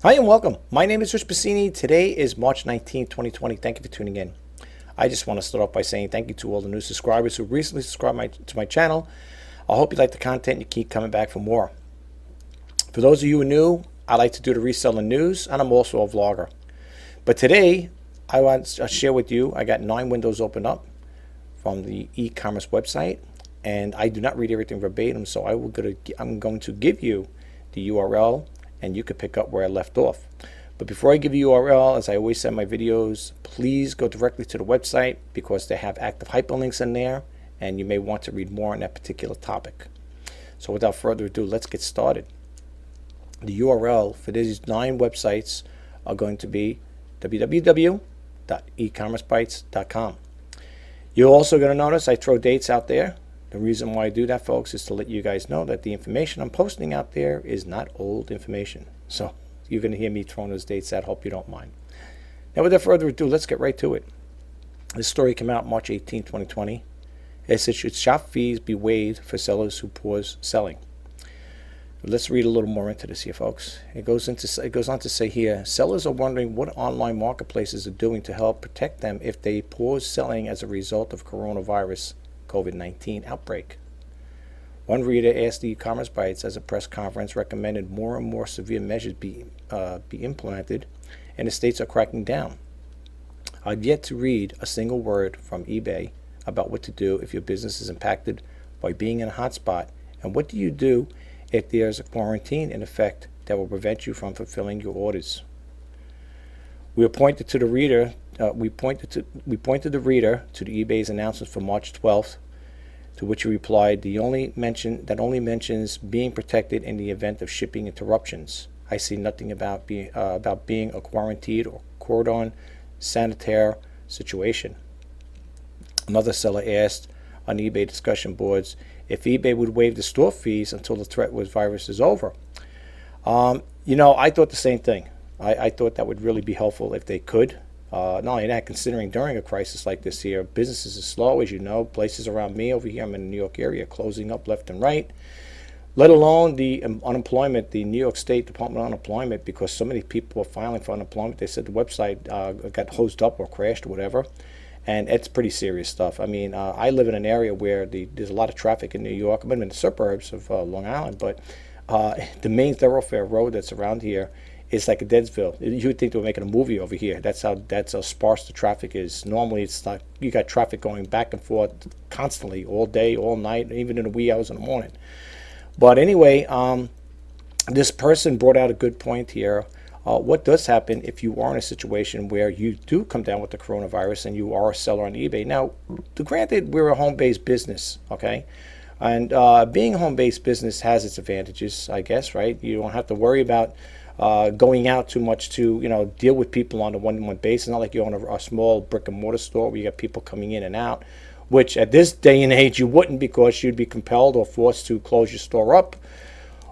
Hi and welcome. My name is Rich Pasini. Today is March 19th, 2020. Thank you for tuning in. I just want to start off by saying thank you to all the new subscribers who recently subscribed to my channel. I hope you like the content and you keep coming back for more. For those of you who are new, I like to do the reselling news, and I'm also a vlogger. But today, I want to share with you, I got 9 windows open up from the e-commerce website, and I do not read everything verbatim, so I'm going to give you the URL, and you could pick up where I left off. But before I give you URL, as I always say in my videos, please go directly to the website because they have active hyperlinks in there, and you may want to read more on that particular topic. So without further ado, let's get started. The URL for these 9 websites are going to be www.ecommercebytes.com. You're also going to notice I throw dates out there. The reason why I do that, folks, is to let you guys know that the information I'm posting out there is not old information. So you're going to hear me throwing those dates out. Hope you don't mind. Now, without further ado, let's get right to it. This story came out March 18, 2020. It says, should shop fees be waived for sellers who pause selling? Let's read a little more into this here, folks. It goes on to say here, sellers are wondering what online marketplaces are doing to help protect them if they pause selling as a result of coronavirus COVID-19 outbreak. One reader asked the e-commerce bytes as a press conference recommended more and more severe measures be implemented, and the states are cracking down. I've yet to read a single word from eBay about what to do if your business is impacted by being in a hotspot, and what do you do if there's a quarantine in effect that will prevent you from fulfilling your orders. We pointed the reader to the eBay's announcement for March 12th, to which he replied, that only mentions being protected in the event of shipping interruptions. I see nothing about being a quarantined or cordon sanitaire situation. Another seller asked on eBay discussion boards if eBay would waive the store fees until the threat with virus is over. I thought the same thing. I thought that would really be helpful if they could. Not only that, considering during a crisis like this here, businesses are slow, as you know. Places around me over here, I'm in the New York area, closing up left and right. Let alone the unemployment, the New York State Department of Unemployment, because so many people are filing for unemployment. They said the website got hosed up or crashed or whatever. And it's pretty serious stuff. I mean, I live in an area where there's a lot of traffic in New York. I'm in the suburbs of Long Island, but the main thoroughfare road that's around here is like a Deadsville. You would think they were making a movie over here. That's how sparse the traffic is. Normally, it's like you got traffic going back and forth constantly, all day, all night, even in the wee hours in the morning. But anyway, this person brought out a good point here. What does happen if you are in a situation where you do come down with the coronavirus and you are a seller on eBay? Now, granted, we're a home-based business, okay? And being a home-based business has its advantages, I guess, right? You don't have to worry about going out too much to, deal with people on a one-to-one basis. Not like you own a small brick-and-mortar store where you got people coming in and out, which at this day and age you wouldn't, because you'd be compelled or forced to close your store up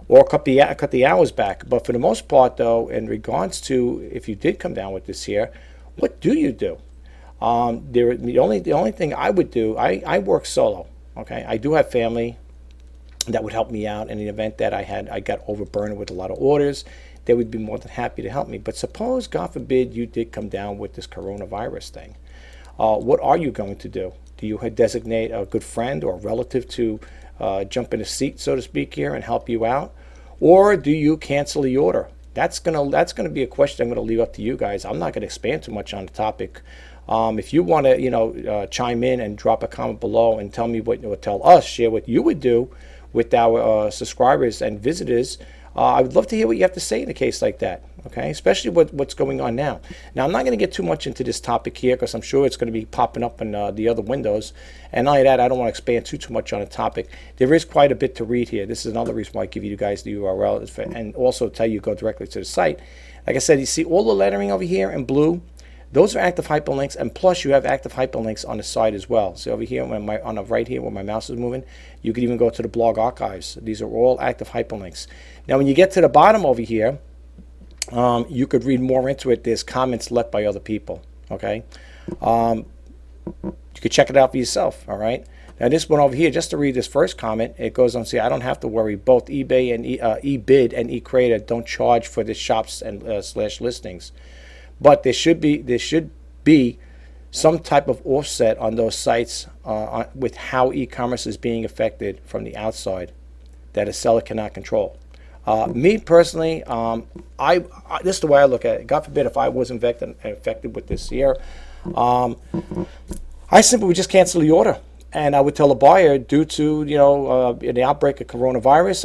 or cut the hours back. But for the most part, though, in regards to if you did come down with this here, what do you do? The only thing I would do, I work solo. Okay, I do have family that would help me out in the event that I got overburdened with a lot of orders. They would be more than happy to help me. But suppose, God forbid, you did come down with this coronavirus thing. What are you going to do? Do you designate a good friend or relative to jump in a seat, so to speak, here and help you out? Or do you cancel the order? That's gonna be a question I'm gonna leave up to you guys. I'm not gonna expand too much on the topic. If you want to, chime in and drop a comment below and tell me share what you would do with our subscribers and visitors. I would love to hear what you have to say in a case like that, okay? Especially what's going on now. Now, I'm not going to get too much into this topic here because I'm sure it's going to be popping up in the other windows. And not only that, I don't want to expand too much on the topic. There is quite a bit to read here. This is another reason why I give you guys the URL and also tell you go directly to the site. Like I said, you see all the lettering over here in blue? Those are active hyperlinks, and plus you have active hyperlinks on the side as well. So over here, on the right here where my mouse is moving, you can even go to the blog archives. These are all active hyperlinks. Now, when you get to the bottom over here, you could read more into it. There's comments left by other people, okay? You could check it out for yourself, all right? Now this one over here, just to read this first comment, it goes on to say, I don't have to worry. Both eBay and eBid and eCreator don't charge for the shops and slash listings, but there should be some type of offset on those sites with how e-commerce is being affected from the outside that a seller cannot control. Me personally, this is the way I look at it. God forbid if I was infected with this here, I simply would just cancel the order. And I would tell the buyer, due to the outbreak of coronavirus,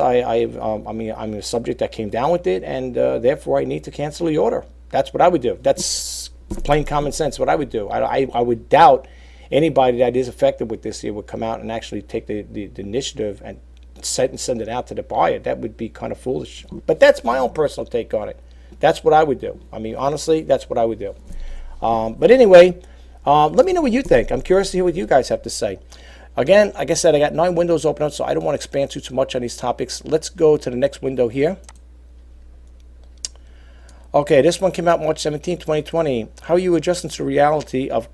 I'm a subject that came down with it, and therefore I need to cancel the order. That's what I would do. That's plain common sense. What I would do. I would doubt anybody that is affected with this here would come out and actually take the initiative and send it out to the buyer. That would be kind of foolish. But that's my own personal take on it. That's what I would do. I mean, honestly, that's what I would do. But anyway. Let me know what you think. I'm curious to hear what you guys have to say. Again, like I said, I got 9 windows open up, so I don't want to expand too much on these topics. Let's go to the next window here. Okay, this one came out March 17, 2020. How are you adjusting to the reality of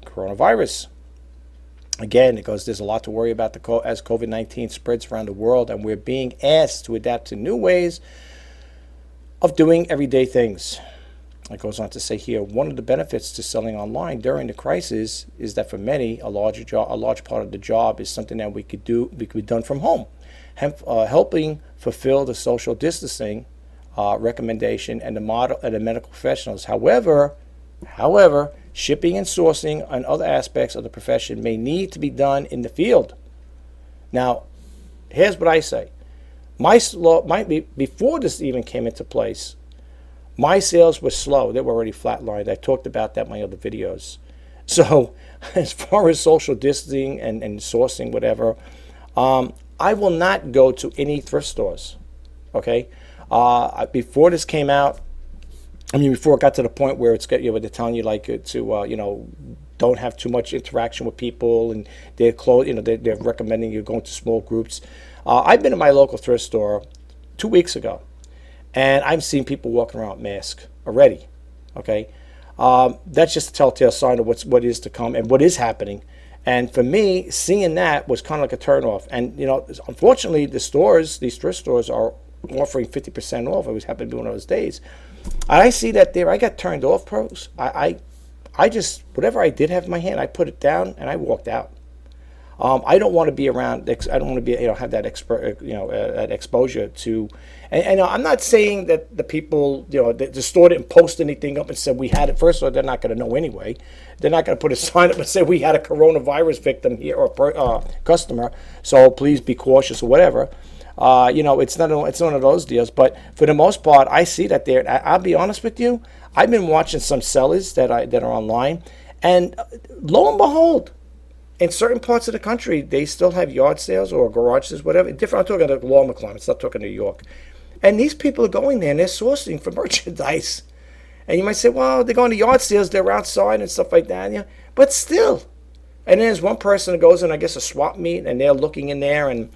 coronavirus? Again, it goes, there's a lot to worry about as COVID-19 spreads around the world, and we're being asked to adapt to new ways of doing everyday things. It goes on to say here, one of the benefits to selling online during the crisis is that for many, a large part of the job is something that we could be done from home, helping fulfill the social distancing recommendation and the medical professionals. However, shipping and sourcing and other aspects of the profession may need to be done in the field. Now, here's what I say. Before this even came into place, my sales were slow. They were already flatlined. I talked about that in my other videos. So as far as social distancing and sourcing, whatever, I will not go to any thrift stores, okay? Before this came out, before it got to the point where where they're telling you to, don't have too much interaction with people, and they're they're recommending you going to small groups. I've been in my local thrift store 2 weeks ago. And I've seen people walking around with masks already, okay? That's just a telltale sign of what is to come and what is happening. And for me, seeing that was kind of like a turnoff. And, unfortunately, these thrift stores are offering 50% off. It was happening to be one of those days. I see that there. I got turned off, pros. I just, whatever I did have in my hand, I put it down and I walked out. I don't want to be around. I don't want to be, have that that exposure to. And I'm not saying that the people, the store didn't post anything up and said we had it. First of all, they're not going to know anyway. They're not going to put a sign up and say we had a coronavirus victim here or customer. So please be cautious or whatever. It's none of those deals. But for the most part, I see that there. I'll be honest with you. I've been watching some sellers that are online, and lo and behold, in certain parts of the country, they still have yard sales or garage sales, whatever. Different. I'm talking about Walmart climates. I'm not talking New York. And these people are going there and they're sourcing for merchandise. And you might say, well, they're going to yard sales. They're outside and stuff like that. Yeah. But still. And then there's one person that goes in, I guess, a swap meet, and they're looking in there, and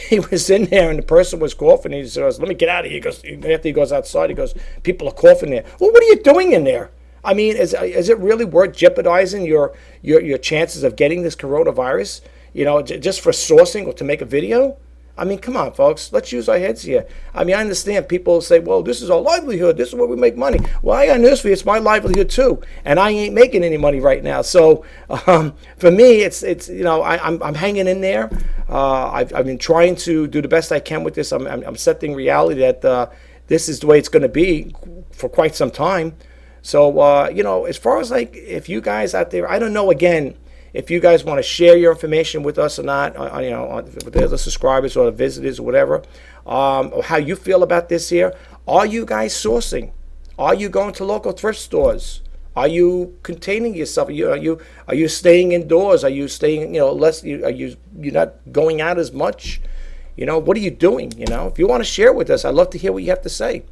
he was in there, and the person was coughing. He says, let me get out of here. He goes, after he goes outside, he goes, people are coughing there. Well, what are you doing in there? I mean, is it really worth jeopardizing your chances of getting this coronavirus, just for sourcing or to make a video? I mean, come on, folks. Let's use our heads here. I mean, I understand people say, well, this is our livelihood. This is where we make money. Well, I got news for you. It's my livelihood, too. And I ain't making any money right now. So for me, it's I'm hanging in there. I've been trying to do the best I can with this. I'm setting reality that this is the way it's going to be for quite some time. So, as far as if you guys out there, I don't know, again, if you guys want to share your information with us or not, with the other subscribers or the visitors or whatever, or how you feel about this here. Are you guys sourcing? Are you going to local thrift stores? Are you containing yourself? Are you staying indoors? Are you staying, less? You're not going out as much? What are you doing? If you want to share with us, I'd love to hear what you have to say.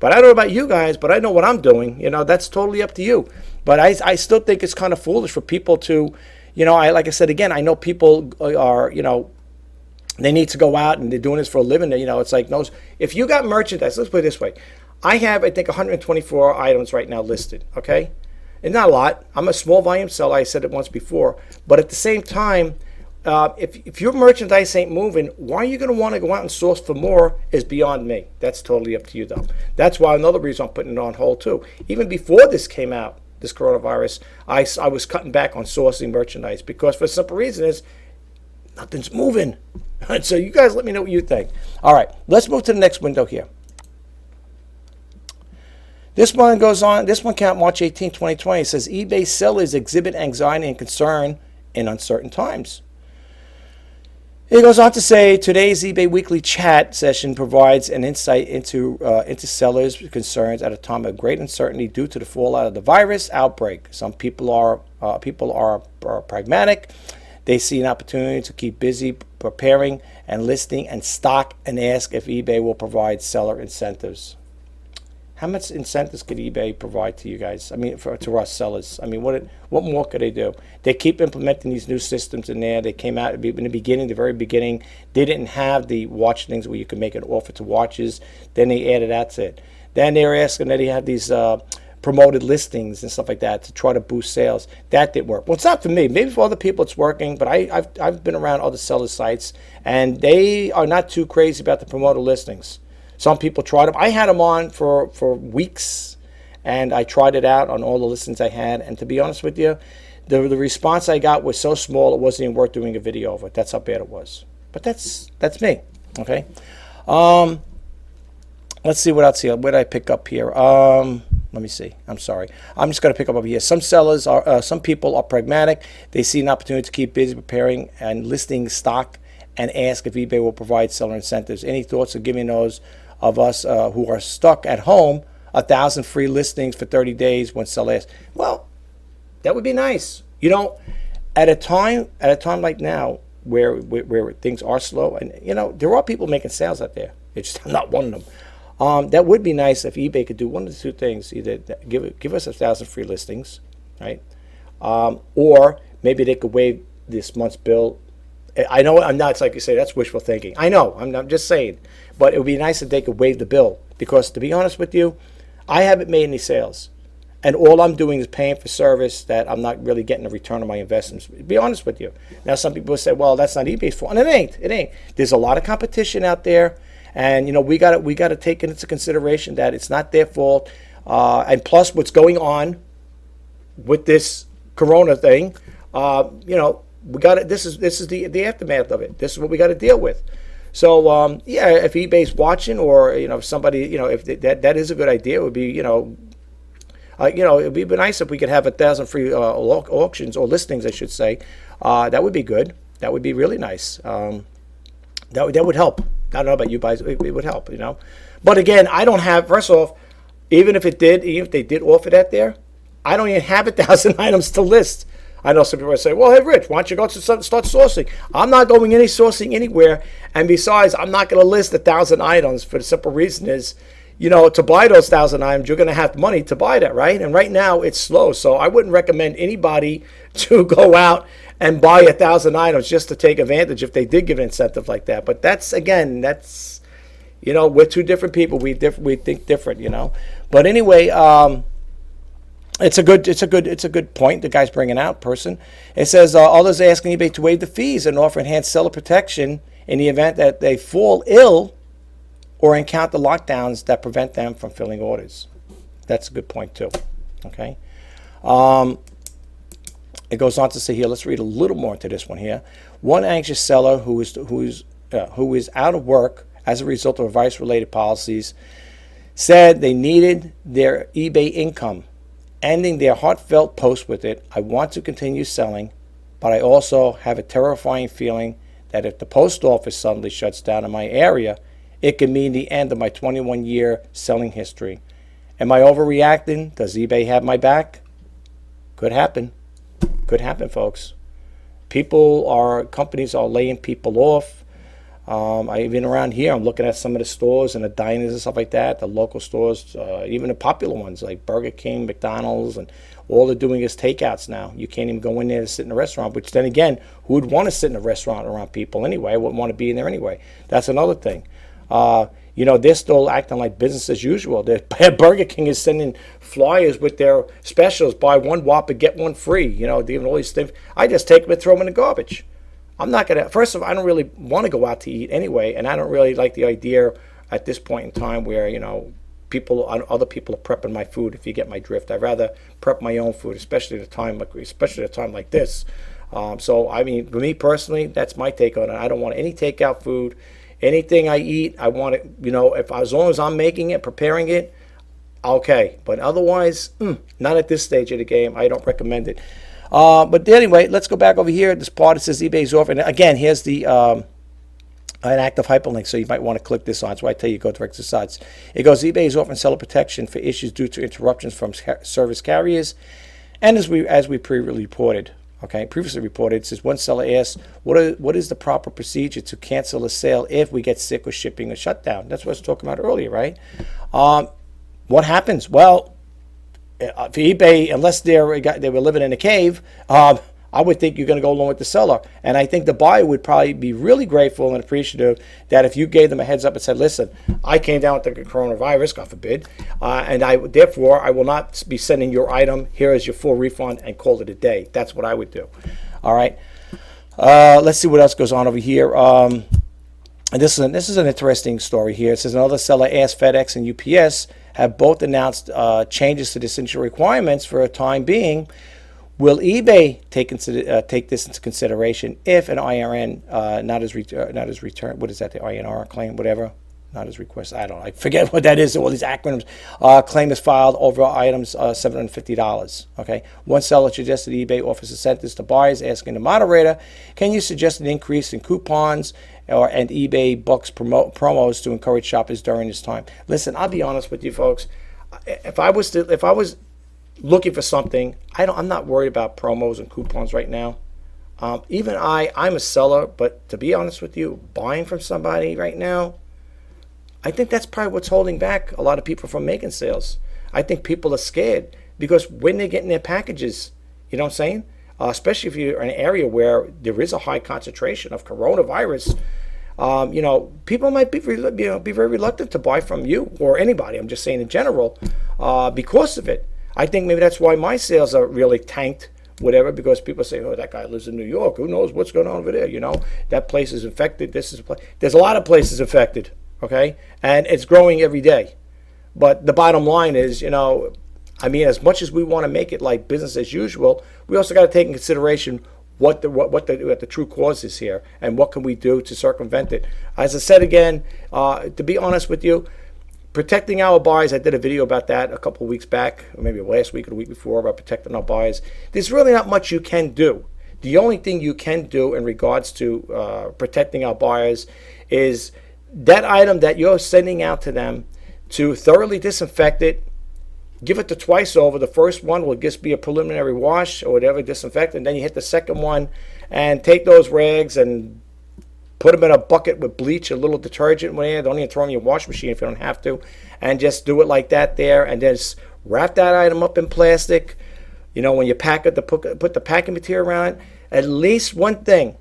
But I don't know about you guys, but I know what I'm doing. That's totally up to you. But I still think it's kind of foolish for people to, like I said, again, I know people are, they need to go out and they're doing this for a living. It's like, no, if you got merchandise, let's put it this way. I have, I think, 124 items right now listed, okay? And not a lot. I'm a small volume seller. I said it once before. But at the same time, if your merchandise ain't moving, why are you going to want to go out and source for more is beyond me. That's totally up to you, though. That's why another reason I'm putting it on hold, too. Even before this came out, this coronavirus, I was cutting back on sourcing merchandise because for the simple reason is nothing's moving. So you guys let me know what you think. All right, let's move to the next window here. This one goes on. This one came out March 18, 2020. It says eBay sellers exhibit anxiety and concern in uncertain times. It goes on to say today's eBay weekly chat session provides an insight into sellers' concerns at a time of great uncertainty due to the fallout of the virus outbreak. Some people are pragmatic. They see an opportunity to keep busy preparing and listing and stock and ask if eBay will provide seller incentives. How much incentives could eBay provide to you guys? I mean, to us sellers. I mean, what more could they do? They keep implementing these new systems in there. They came out in the beginning, the very beginning. They didn't have the watch things where you could make an offer to watches. Then they added that to it. Then they were asking that they have these promoted listings and stuff like that to try to boost sales. That didn't work. Well, it's not for me. Maybe for other people it's working, but I've been around other seller sites, and they are not too crazy about the promoted listings. Some people tried them. I had them on for weeks, and I tried it out on all the listings I had. And to be honest with you, the response I got was so small it wasn't even worth doing a video of it. That's how bad it was. But that's me. Okay. Let's see what else here. What did I pick up here? Let me see. I'm sorry. I'm just going to pick up over here. Some people are pragmatic. They see an opportunity to keep busy preparing and listing stock and ask if eBay will provide seller incentives. Any thoughts of giving those of us who are stuck at home 1,000 free listings for 30 days when seller asks? Well, that would be nice. You know, at a time like now where things are slow, and you know there are people making sales out there. It's just, I'm not one of them. That would be nice if eBay could do one of the two things: either give us 1,000 free listings, right, or maybe they could waive this month's bill. I know I'm not. It's like you say, that's wishful thinking. I know. I'm just saying, but it would be nice if they could waive the bill because, to be honest with you, I haven't made any sales, and all I'm doing is paying for service that I'm not really getting a return on my investments. To be honest with you. Now, some people say, "Well, that's not eBay's fault," and it ain't. It ain't. There's a lot of competition out there. And you know we got to take into consideration that it's not their fault. And plus, what's going on with this Corona thing, you know, we got it. This is the aftermath of it. This is what we got to deal with. So yeah, if eBay's watching, or you know, if somebody, you know, if that is a good idea, it would be, you know, it'd be nice if we could have 1,000 free auctions or listings, I should say. That would be good. That would be really nice. That would help. I don't know about you guys, it would help, you know. But again, I don't have, first off, even if they did offer that there, I don't even have 1,000 items to list. I know some people say, well, hey, Rich, why don't you go to start sourcing? I'm not going any sourcing anywhere. And besides, I'm not going to list 1,000 items for the simple reason is, you know, to buy those 1,000 items, you're going to have money to buy that, right? And right now it's slow. So I wouldn't recommend anybody to go out and buy 1,000 items just to take advantage if they did give an incentive like that. But that's, you know, we're two different people. We think different, you know. But anyway, it's a good point the guy's bringing out. It says others asking eBay to waive the fees and offer enhanced seller protection in the event that they fall ill or encounter lockdowns that prevent them from filling orders. That's a good point too. Okay. It goes on to say here, let's read a little more into this one here. One anxious seller who is out of work as a result of virus-related policies said they needed their eBay income, ending their heartfelt post with it. I want to continue selling, but I also have a terrifying feeling that if the post office suddenly shuts down in my area, it could mean the end of my 21-year selling history. Am I overreacting? Does eBay have my back? Could happen. Could happen, folks. Companies are laying people off. Even around here, I'm looking at some of the stores and the diners and stuff like that, the local stores, even the popular ones like Burger King, McDonald's, and all they're doing is takeouts now. You can't even go in there to sit in a restaurant, which then again, who would want to sit in a restaurant around people anyway? I wouldn't want to be in there anyway. That's another thing. They're still acting like business as usual. Burger King is sending flyers with their specials: buy one Whopper, get one free. Doing all these things. I just take them and throw them in the garbage. I'm not gonna. First of all, I don't really want to go out to eat anyway, and I don't really like the idea at this point in time where other people are prepping my food. If you get my drift, I'd rather prep my own food, especially at a time like this. So I mean, for me personally, that's my take on it. I don't want any takeout food. Anything I eat, I want it. As long as I'm making it, preparing it, okay. But otherwise, not at this stage of the game. I don't recommend it. But anyway, let's go back over here. This part, it says eBay's offer. And again, here's the an active hyperlink, so you might want to click this on. That's why I tell you go direct to sites. It goes, eBay is offering seller protection for issues due to interruptions from service carriers. And as we previously reported, it says one seller asks, what is the proper procedure to cancel a sale if we get sick or shipping a shutdown? That's what I was talking about earlier, right? What happens? Well, for eBay, unless they were living in a cave, I would think you're going to go along with the seller. And I think the buyer would probably be really grateful and appreciative that if you gave them a heads up and said, listen, I came down with the coronavirus, God forbid, and therefore I will not be sending your item. Here is your full refund, and call it a day. That's what I would do. All right. Let's see what else goes on over here. And this is an interesting story here. It says another seller asked FedEx and UPS have both announced changes to the essential requirements for a time being. Will eBay take this into consideration if an IRN not as return? What is that? The INR claim, whatever, not as request. I forget what that is. All these acronyms. Claim is filed over items $750. Okay. One seller suggested eBay offers incentives to buyers, asking the moderator, "Can you suggest an increase in coupons and eBay Bucks promos to encourage shoppers during this time?" Listen, I'll be honest with you, folks. If I was looking for something, I'm not worried about promos and coupons right now. Even I'm a seller, but to be honest with you, buying from somebody right now, I think that's probably what's holding back a lot of people from making sales. I think people are scared because when they're getting their packages, you know what I'm saying? Especially if you're in an area where there is a high concentration of coronavirus, people might be very reluctant to buy from you or anybody. I'm just saying in general, because of it. I think maybe that's why my sales are really tanked, whatever, because people say, oh, that guy lives in New York. Who knows what's going on over there? That place is infected. There's a lot of places affected, okay? And it's growing every day. But the bottom line is, as much as we want to make it like business as usual, we also got to take in consideration what the true cause is here and what can we do to circumvent it. As I said again, to be honest with you, protecting our buyers, I did a video about that a couple of weeks back, or maybe last week or the week before, about protecting our buyers. There's really not much you can do. The only thing you can do in regards to protecting our buyers is that item that you're sending out to them to thoroughly disinfect it, give it the twice over. The first one will just be a preliminary wash or whatever, disinfect, and then you hit the second one and take those rags and put them in a bucket with bleach, a little detergent. Don't even throw them in your wash machine if you don't have to. And just do it like that there. And just wrap that item up in plastic. When you pack it, put the packing material around it. At least one thing.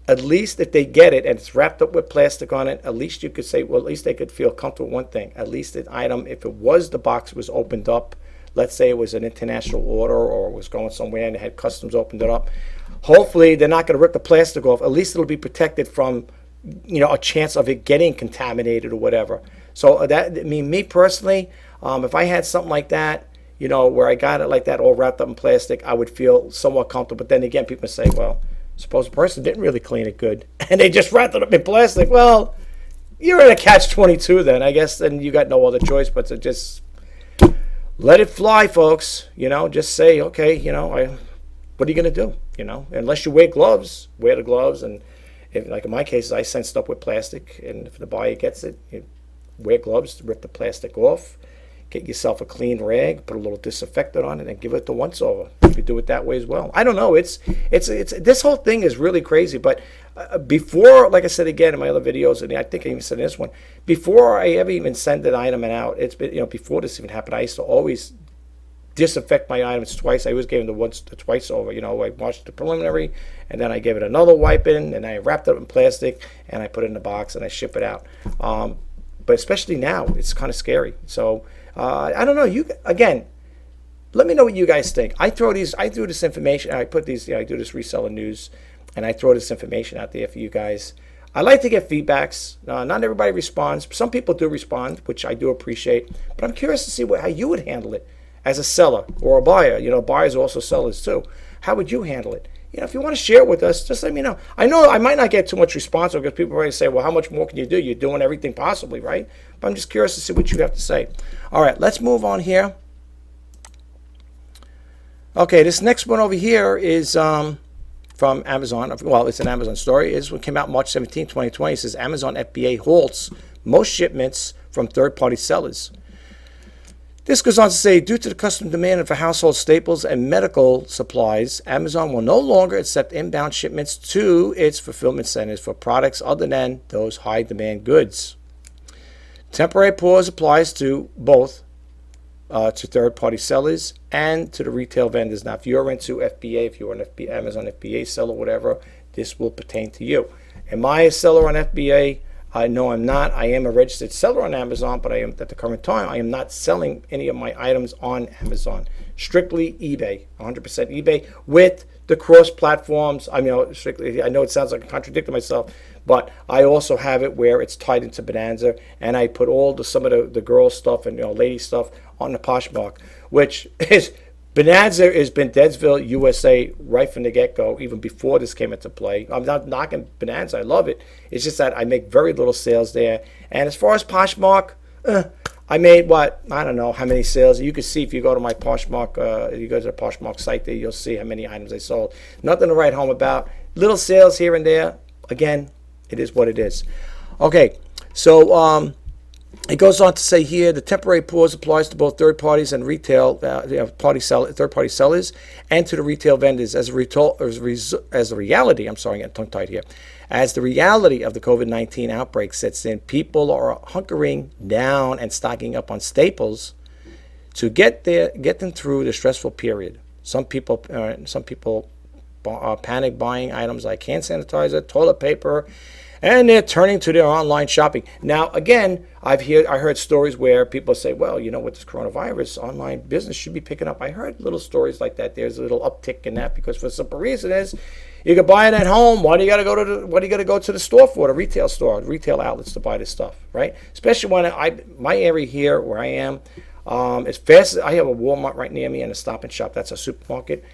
At least if they get it and it's wrapped up with plastic on it, at least you could say, well, at least they could feel comfortable with one thing. At least the item, if it was the box was opened up, let's say it was an international order or it was going somewhere and they had customs opened it up, hopefully they're not going to rip the plastic off. At least it'll be protected from, a chance of it getting contaminated or whatever. So me personally, if I had something like that, where I got it like that all wrapped up in plastic, I would feel somewhat comfortable. But then again, people say, well, suppose the person didn't really clean it good and they just wrapped it up in plastic. Well, you're in a catch-22 then, I guess. Then you got no other choice but to just let it fly, folks. Just say, okay, what are you going to do? Unless you wear gloves, wear the gloves. And if, like in my case, I send stuff with plastic. And if the buyer gets it, you wear gloves to rip the plastic off. Get yourself a clean rag, put a little disinfectant on it, and give it the once over. You could do it that way as well. I don't know. It's this whole thing is really crazy. But before, like I said again in my other videos, and I think I even said in this one, before I ever even send an item out, it's been before this even happened, I used to always disinfect my items twice. I always gave them twice over. I washed the preliminary, and then I gave it another wipe in, and I wrapped it up in plastic, and I put it in a box, and I ship it out. But especially now, it's kind of scary. So I don't know. You again, let me know what you guys think. I do this information. I put these. I do this reseller news, and I throw this information out there for you guys. I like to get feedbacks. Not everybody responds. Some people do respond, which I do appreciate. But I'm curious to see how you would handle it as a seller or a buyer. Buyers are also sellers too. How would you handle it? If you want to share it with us, just let me know. I know I might not get too much response because people are going to say, well, how much more can you do? You're doing everything possibly, right? But I'm just curious to see what you have to say. All right, let's move on here. Okay, this next one over here is from Amazon. Well, it's an Amazon story. This one came out March 17, 2020. It says Amazon FBA halts most shipments from third-party sellers. This goes on to say, due to the customer demand for household staples and medical supplies, Amazon will no longer accept inbound shipments to its fulfillment centers for products other than those high-demand goods. Temporary pause applies to both to third-party sellers and to the retail vendors. Now, if you're into FBA, if you're an Amazon FBA seller, whatever, this will pertain to you. Am I a seller on FBA? No, I'm not. I am a registered seller on Amazon, but I am at the current time, I am not selling any of my items on Amazon. Strictly eBay, 100% eBay with the cross platforms. Strictly. I know it sounds like I contradicted myself, but I also have it where it's tied into Bonanza, and I put some of the girl stuff and lady stuff on the Poshmark, which is Bonanza has been Deadsville, USA, right from the get-go, even before this came into play. I'm not knocking Bonanza. I love it. It's just that I make very little sales there. And as far as Poshmark, I made, I don't know how many sales. You can see if you go to my Poshmark, you go to the Poshmark site there, you'll see how many items I sold. Nothing to write home about. Little sales here and there. Again, it is what it is. Okay, so it goes on to say here, the temporary pause applies to both third parties and retail third-party sellers and to the retail vendors as a reality. I'm sorry, I'm getting tongue-tied here. As the reality of the COVID-19 outbreak sets in, people are hunkering down and stocking up on staples to get them through the stressful period. Some people panic buying items like hand sanitizer, toilet paper, and they're turning to their online shopping. Now, again, I heard stories where people say, well, with this coronavirus, online business should be picking up. I heard little stories like that. There's a little uptick in that because for the simple reason is you can buy it at home. Why do you got to go to the store for, the retail store, retail outlets to buy this stuff, right? Especially when my area here where I am, as fast as I have a Walmart right near me and a Stop and Shop, that's a supermarket.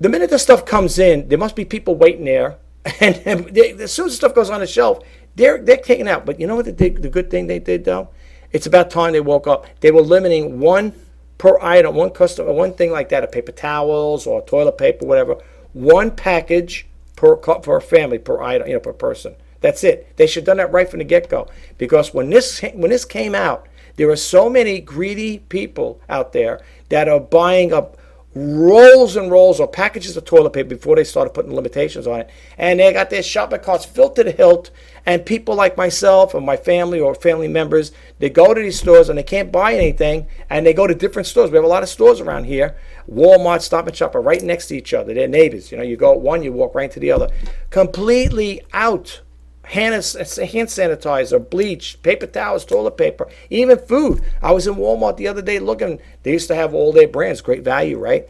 The minute the stuff comes in, there must be people waiting there. And as soon as the stuff goes on the shelf, they're taken out. But you know what the good thing they did, though? It's about time they woke up. They were limiting one per item, one thing like that, paper towels or toilet paper, whatever, one package per family, per item, per person. That's it. They should have done that right from the get-go. Because when this came out, there are so many greedy people out there that are buying up rolls and rolls or packages of toilet paper before they started putting limitations on it. And they got their shopping carts filled to the hilt. And people like myself or my family or family members, they go to these stores and they can't buy anything. And they go to different stores. We have a lot of stores around here. Walmart, Stop and Shop are right next to each other. They're neighbors. You go at one, you walk right into the other. Completely out. Hand sanitizer, bleach, paper towels, toilet paper, even food. I was in Walmart the other day looking. They used to have all their brands, great value, right?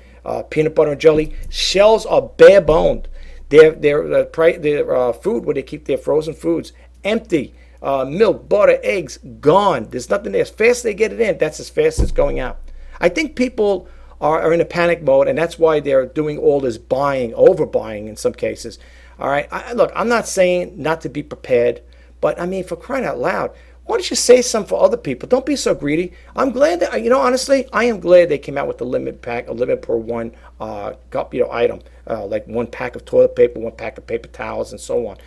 Peanut butter and jelly. Shelves are bare boned. Their food, where they keep their frozen foods, empty. Milk, butter, eggs, gone. There's nothing there. As fast as they get it in, that's as fast as it's going out. I think people are in a panic mode, and that's why they're doing all this buying, overbuying in some cases. All right. Look, I'm not saying not to be prepared, but for crying out loud, why don't you say something for other people? Don't be so greedy. I'm glad that honestly, I am glad they came out with the limit per one item, like one pack of toilet paper, one pack of paper towels, and so on.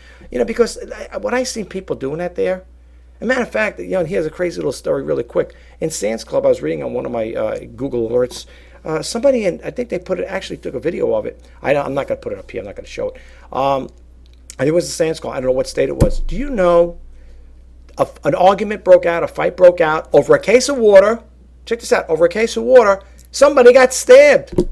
Because what I seen people doing that there. As a matter of fact, here's a crazy little story, really quick. In Sam's Club, I was reading on one of my Google alerts. Somebody, I think they actually took a video of it. I'm not going to put it up here. I'm not going to show it. And it was a Sam's Club. I don't know what state it was. Do you know an argument broke out, a fight broke out over a case of water. Check this out. Over a case of water, Somebody got stabbed.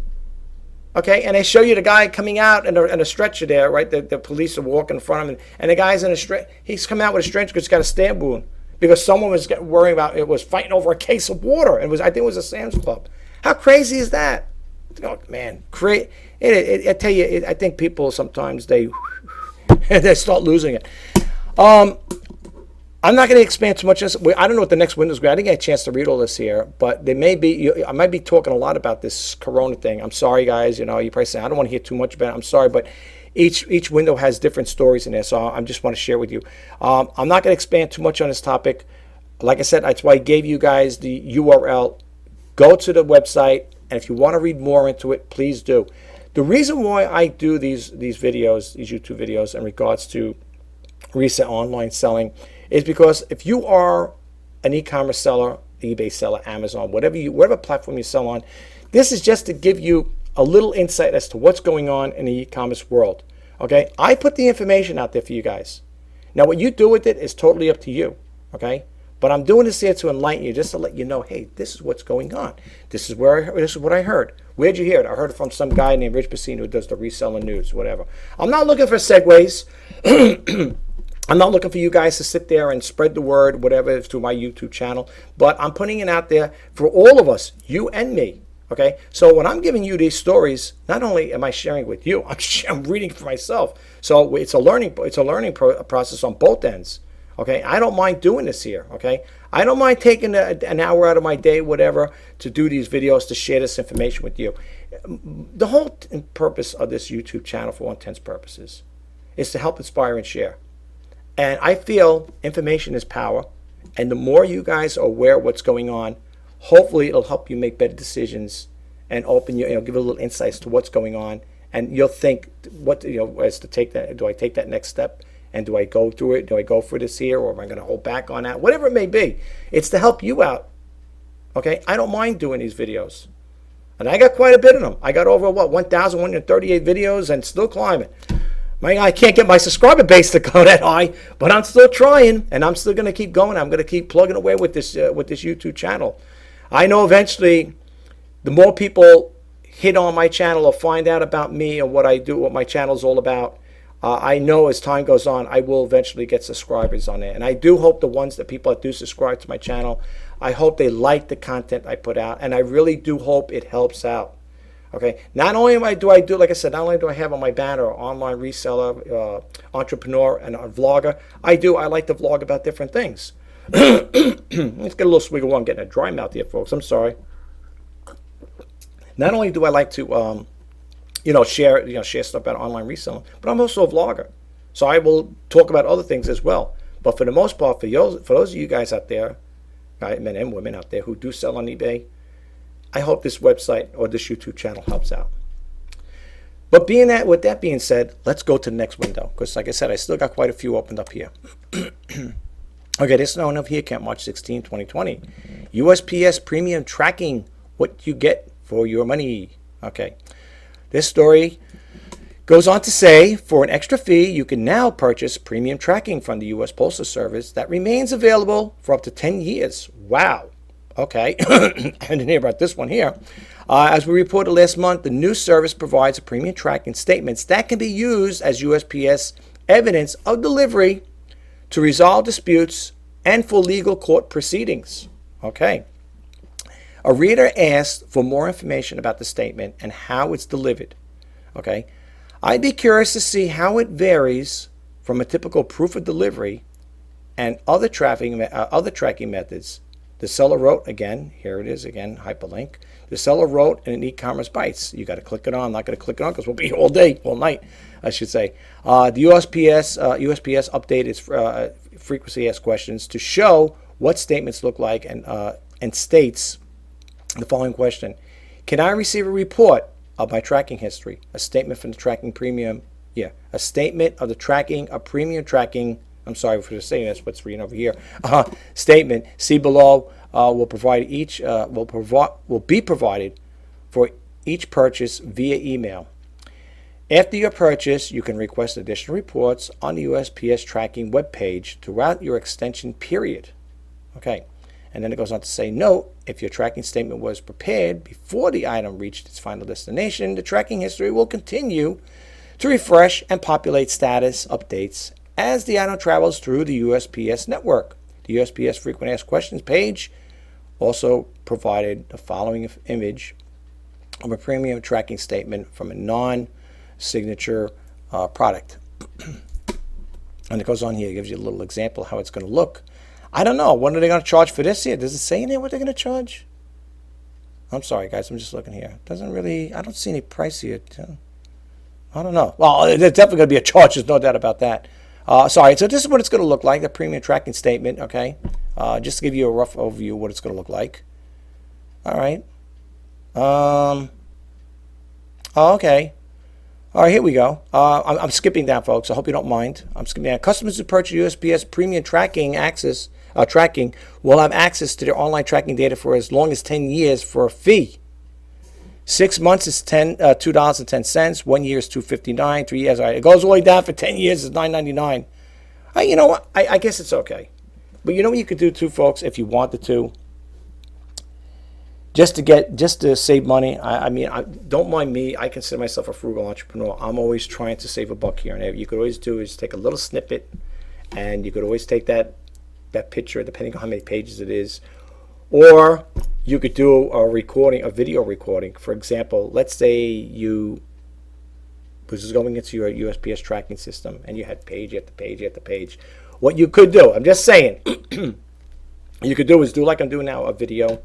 Okay, and they show you the guy coming out in a stretcher there, right? The police are walking in front of him, and the guy's in a stretcher. He's come out with a stretcher because he's got a stab wound because someone was worrying about it, was fighting over a case of water, and I think it was a Sam's Club. How crazy is that? Oh, man, I tell you, I think people sometimes they start losing it. I'm not going to expand too much. I don't know what the next window's going to be. I didn't get a chance to read all this here, but there may be. I might be talking a lot about this Corona thing. I'm sorry, guys. You probably say I don't want to hear too much about it. I'm sorry, but each window has different stories in there, so I just want to share with you. I'm not going to expand too much on this topic. Like I said, that's why I gave you guys the URL. Go to the website, and if you want to read more into it, please do. The reason why I do these videos, these YouTube videos, in regards to recent online selling, is because if you are an e-commerce seller, eBay seller, Amazon, whatever platform you sell on, this is just to give you a little insight as to what's going on in the e-commerce world. Okay, I put the information out there for you guys. Now, what you do with it is totally up to you. Okay, but I'm doing this here to enlighten you, just to let you know, hey, this is what's going on. This is what I heard. Where'd you hear it? I heard it from some guy named Rich Pasini who does the reselling news, whatever. I'm not looking for segues. I'm not looking for you guys to sit there and spread the word, whatever, through my YouTube channel. But I'm putting it out there for all of us, you and me. Okay? So when I'm giving you these stories, not only am I sharing with you, I'm reading for myself. So it's a learning process on both ends. Okay? I don't mind doing this here. Okay? I don't mind taking an hour out of my day, whatever, to do these videos, to share this information with you. The whole purpose of this YouTube channel, for all intents and purposes, is to help inspire and share. And I feel information is power, and the more you guys are aware of what's going on, hopefully it'll help you make better decisions and open give a little insights to what's going on, and you'll think as to take that. Do I take that next step, and do I go through it? Do I go for this here, or am I going to hold back on that? Whatever it may be, it's to help you out. Okay, I don't mind doing these videos, and I got quite a bit of them. I got over 1,138 videos, and still climbing. I can't get my subscriber base to go that high, but I'm still trying, and I'm still going to keep going. I'm going to keep plugging away with this YouTube channel. I know eventually, the more people hit on my channel or find out about me and what I do, what my channel is all about, I know as time goes on, I will eventually get subscribers on there. And I do hope the ones that people that do subscribe to my channel, I hope they like the content I put out, and I really do hope it helps out. Okay, not only like I said, not only do I have on my banner online reseller, entrepreneur, and a vlogger, I like to vlog about different things. Let's get a little swig of water. I'm getting a dry mouth here, folks. I'm sorry. Not only do I like to, share stuff about online reselling, but I'm also a vlogger, so I will talk about other things as well. But for the most part, for those of you guys out there, men and women out there who do sell on eBay, I hope this website or this YouTube channel helps out. But with that being said, let's go to the next window, because like I said, I still got quite a few opened up here. Okay, this one over here, count March 16, 2020. USPS premium tracking, what you get for your money. Okay, this story goes on to say, for an extra fee, you can now purchase premium tracking from the U.S. Postal Service that remains available for up to 10 years. Wow. Okay, I didn't hear about this one here. As we reported last month, the new service provides premium tracking statements that can be used as USPS evidence of delivery to resolve disputes and for legal court proceedings. Okay. A reader asked for more information about the statement and how it's delivered. Okay. I'd be curious to see how it varies from a typical proof of delivery and other tracking methods. The seller wrote, again, here it is again, hyperlink. The seller wrote in an e-commerce bites. You got to click it on. I'm not going to click it on because we'll be here all day, all night, I should say. The USPS updated its frequently asked questions to show what statements look like, and states the following question: can I receive a report of my tracking history? A statement from the tracking premium. Yeah, a statement of the tracking, a premium tracking. I'm sorry for saying this, but it's reading over here. Statement. See below. Will be provided for each purchase via email. After your purchase, you can request additional reports on the USPS tracking webpage throughout your extension period. Okay, And then it goes on to say, note, if your tracking statement was prepared before the item reached its final destination, the tracking history will continue to refresh and populate status updates as the item travels through the USPS network. The USPS Frequent Asked Questions page also provided the following image of a premium tracking statement from a non-signature product. And it goes on here, it gives you a little example of how it's going to look. I don't know. What are they going to charge for this here? Does it say in here what they're going to charge? I'm sorry, guys. I'm just looking here. It doesn't really, I don't see any price here. I don't know. Well, there's definitely going to be a charge. There's no doubt about that. Sorry. So this is what it's going to look like, the premium tracking statement, okay? Just to give you a rough overview of what it's going to look like. All right. Okay. All right, here we go. I'm skipping down, folks. I hope you don't mind. I'm skipping down. Customers who purchase USPS premium tracking will have access to their online tracking data for as long as 10 years for a fee. 6 months is $2.10. 1 year is $2.59. 3 years, all right. It goes all the way down for 10 years is $9.99. You know what? I guess it's okay. But you know what you could do too, folks, if you wanted to? Just to save money. I mean, don't mind me. I consider myself a frugal entrepreneur. I'm always trying to save a buck here and there. You could always do is take a little snippet, and you could always take that picture, depending on how many pages it is, or you could do a video recording. For example, let's say you was going into your USPS tracking system, and you had page after page after page. What you could do, I'm just saying, you could do is do like I'm doing now, a video.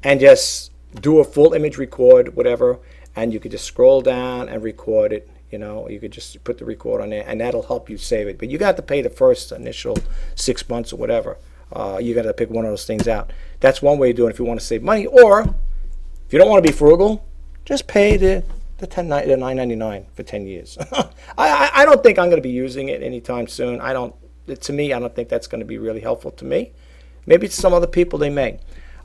And just do a full image record, whatever, and you could just scroll down and record it. You know, you could just put the record on there, and that'll help you save it. But you got to pay the first initial 6 months or whatever. You got to pick one of those things out. That's one way of doing it if you want to save money. Or if you don't want to be frugal, just pay the $9.99 for 10 years. I don't think I'm going to be using it anytime soon. To me, I don't think that's going to be really helpful to me. Maybe to some other people they may.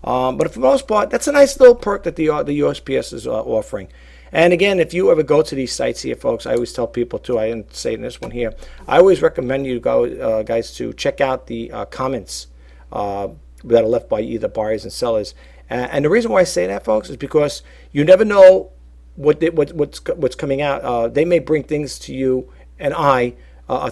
But for the most part, that's a nice little perk that the USPS is offering. And again, if you ever go to these sites here, folks, I always tell people too, I didn't say it in this one here, I always recommend you guys to check out the comments that are left by either buyers and sellers. And the reason why I say that, folks, is because you never know what's coming out. They may bring things to you and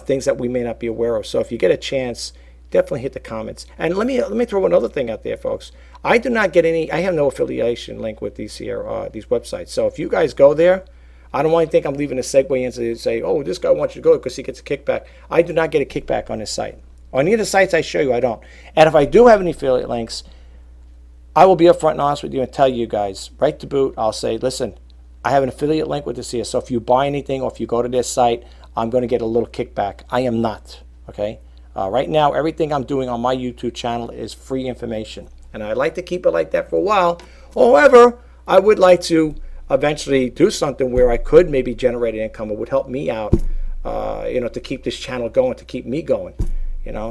things that we may not be aware of. So if you get a chance, definitely hit the comments. And let me throw another thing out there, folks. I do not get I have no affiliation link with these websites. So if you guys go there, I don't want to think I'm leaving a segue in to say, oh, this guy wants you to go because he gets a kickback. I do not get a kickback on this site. On any of the sites I show you, I don't. And if I do have any affiliate links, I will be upfront and honest with you and tell you guys, right to boot, I'll say, listen, I have an affiliate link with this here. So if you buy anything or if you go to their site, I'm going to get a little kickback. I am not, okay? Right now, everything I'm doing on my YouTube channel is free information. And I'd like to keep it like that for a while. However, I would like to eventually do something where I could maybe generate an income. It would help me out, to keep this channel going, to keep me going,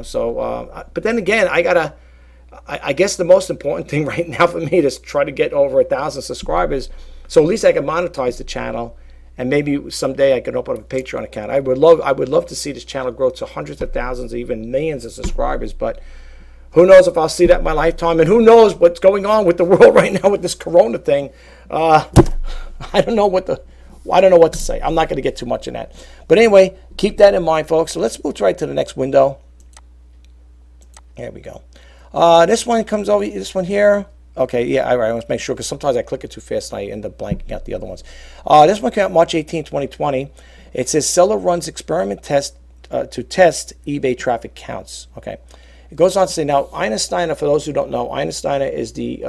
So, but then again, I guess the most important thing right now for me is try to get over 1,000 subscribers. So at least I can monetize the channel. And maybe someday I can open up a Patreon account. I would love to see this channel grow to hundreds of thousands, even millions of subscribers. But who knows if I'll see that in my lifetime? And who knows what's going on with the world right now with this Corona thing? I don't know what to say. I'm not going to get too much in that. But anyway, keep that in mind, folks. So let's move right to the next window. There we go. This one comes over. This one here. Okay, yeah, all right, I want to make sure because sometimes I click it too fast and I end up blanking out the other ones. This one came out March 18, 2020. It says seller runs experiment test to test eBay traffic counts. Okay, it goes on to say, now, Ina Steiner, for those who don't know, Ina Steiner is the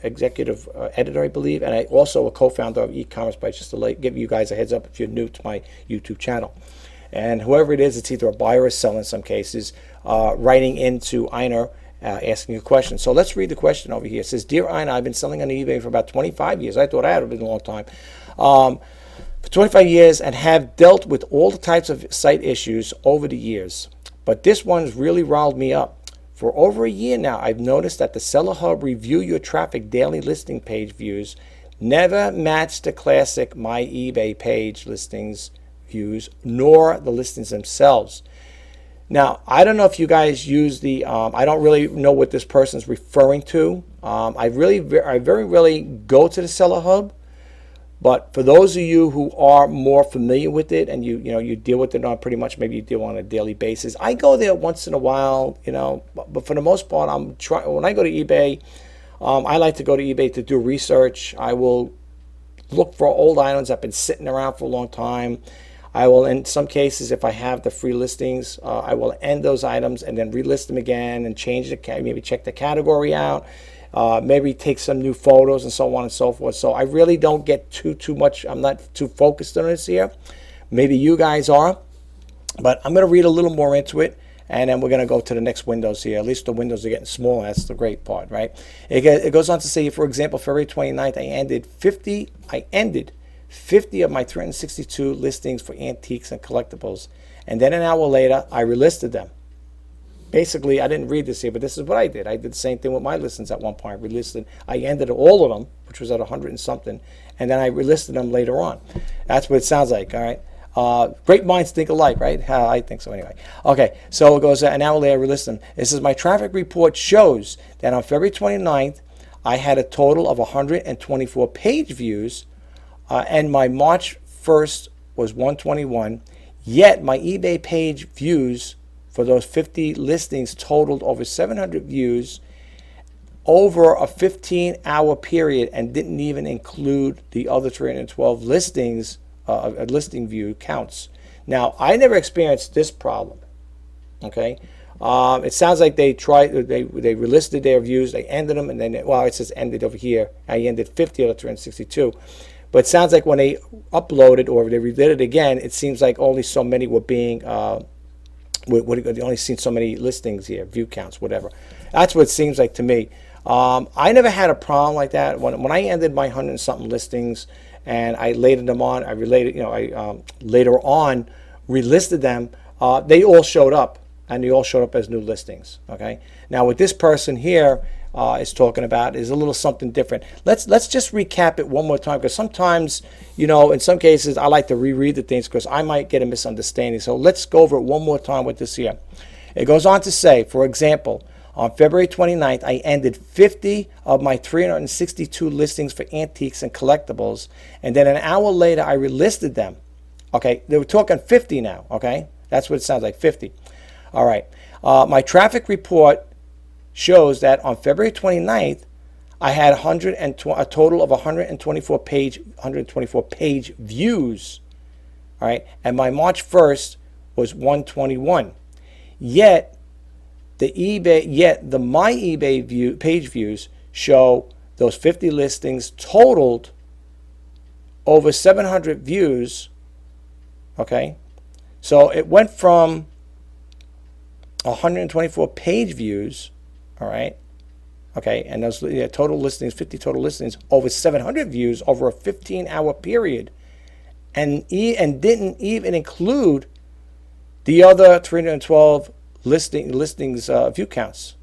executive editor, I believe, and also a co-founder of e-commerce, but just to give you guys a heads up if you're new to my YouTube channel. And whoever it is, it's either a buyer or seller in some cases, writing into Ina, asking a question. So let's read the question over here. It says, Dear Ina, I've been selling on eBay for about 25 years. I thought I had been a long time. For 25 years and have dealt with all the types of site issues over the years. But this one's really riled me up. For over a year now, I've noticed that the Seller Hub Review Your Traffic daily listing page views never match the classic My eBay page listings views, nor the listings themselves. Now, I don't know if you guys use the, I don't really know what this person's referring to. I very rarely go to the Seller Hub, but for those of you who are more familiar with it and you deal with it on pretty much, maybe you deal on a daily basis, I go there once in a while, but for the most part, when I go to eBay, I like to go to eBay to do research. I will look for old items that have been sitting around for a long time. I will, in some cases, if I have the free listings, I will end those items and then relist them again and change maybe check the category out, maybe take some new photos and so on and so forth. So I really don't get too much. I'm not too focused on this here. Maybe you guys are, but I'm going to read a little more into it, and then we're going to go to the next windows here. At least the windows are getting smaller. That's the great part, right? It goes on to say, for example, February 29th, I ended 50 of my 362 listings for antiques and collectibles. And then an hour later, I relisted them. Basically, I didn't read this here, but this is what I did. I did the same thing with my listings at one point. I ended all of them, which was at 100 and something, and then I relisted them later on. That's what it sounds like, all right? Great minds think alike, right? I think so anyway. Okay, so it goes, an hour later, I relisted them. It says, my traffic report shows that on February 29th, I had a total of 124 page views, and my March 1st was 121, yet my eBay page views for those 50 listings totaled over 700 views over a 15-hour period and didn't even include the other 312 listings, listing view counts. Now, I never experienced this problem, okay? It sounds like they relisted their views, they ended them, and then, it says ended over here. I ended 50 of the 362. But it sounds like when they uploaded or they redid it again, it seems like only so many were being, they only seen so many listings here, view counts, whatever. That's what it seems like to me. I never had a problem like that. When I ended my 100 and something listings and I later them on, I later on relisted them, they all showed up, and they all showed up as new listings. Okay. Now with this person here, is talking about is a little something different. Let's just recap it one more time, because sometimes, in some cases I like to reread the things because I might get a misunderstanding. So let's go over it one more time with this here. It goes on to say, for example, on February 29th, I ended 50 of my 362 listings for antiques and collectibles, and then an hour later I relisted them. Okay, they were talking 50 now. Okay, that's what it sounds like, 50. All right, my traffic report shows that on February 29th, I had a total of 124 page views, all right, and my March 1st was 121. Yet my eBay page views show those 50 listings totaled over 700 views. Okay, so it went from 124 page views. All right. Okay. And those total listings, 50 total listings, over 700 views over a 15-hour period, and didn't even include the other 312 listings view counts.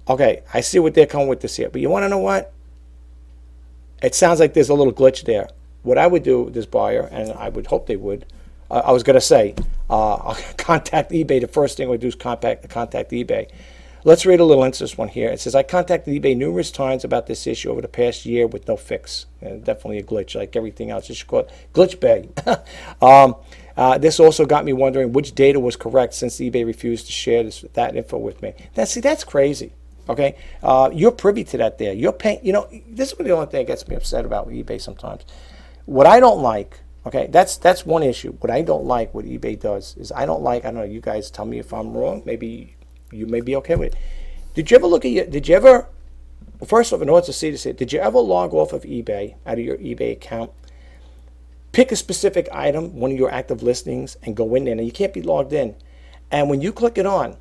Okay. I see what they're coming with this here. But you want to know what? It sounds like there's a little glitch there. What I would do with this buyer, and I would hope they would, I was going to say, I'll contact eBay. The first thing I would do is contact eBay. Let's read a little into this one here. It says, I contacted eBay numerous times about this issue over the past year with no fix. Definitely a glitch, like everything else. You should call it Glitch Bay. This also got me wondering which data was correct, since eBay refused to share that info with me. That's crazy. Okay, you're privy to that there. You're paying. This is the only thing that gets me upset about eBay sometimes. What I don't like. Okay, that's one issue. What I don't like what eBay does is I don't know, you guys tell me if I'm wrong. Maybe you may be okay with it. Did you ever first off, in order to see this, did you ever log off of eBay, out of your eBay account, pick a specific item, one of your active listings, and go in there? Now, you can't be logged in. And when you click it on,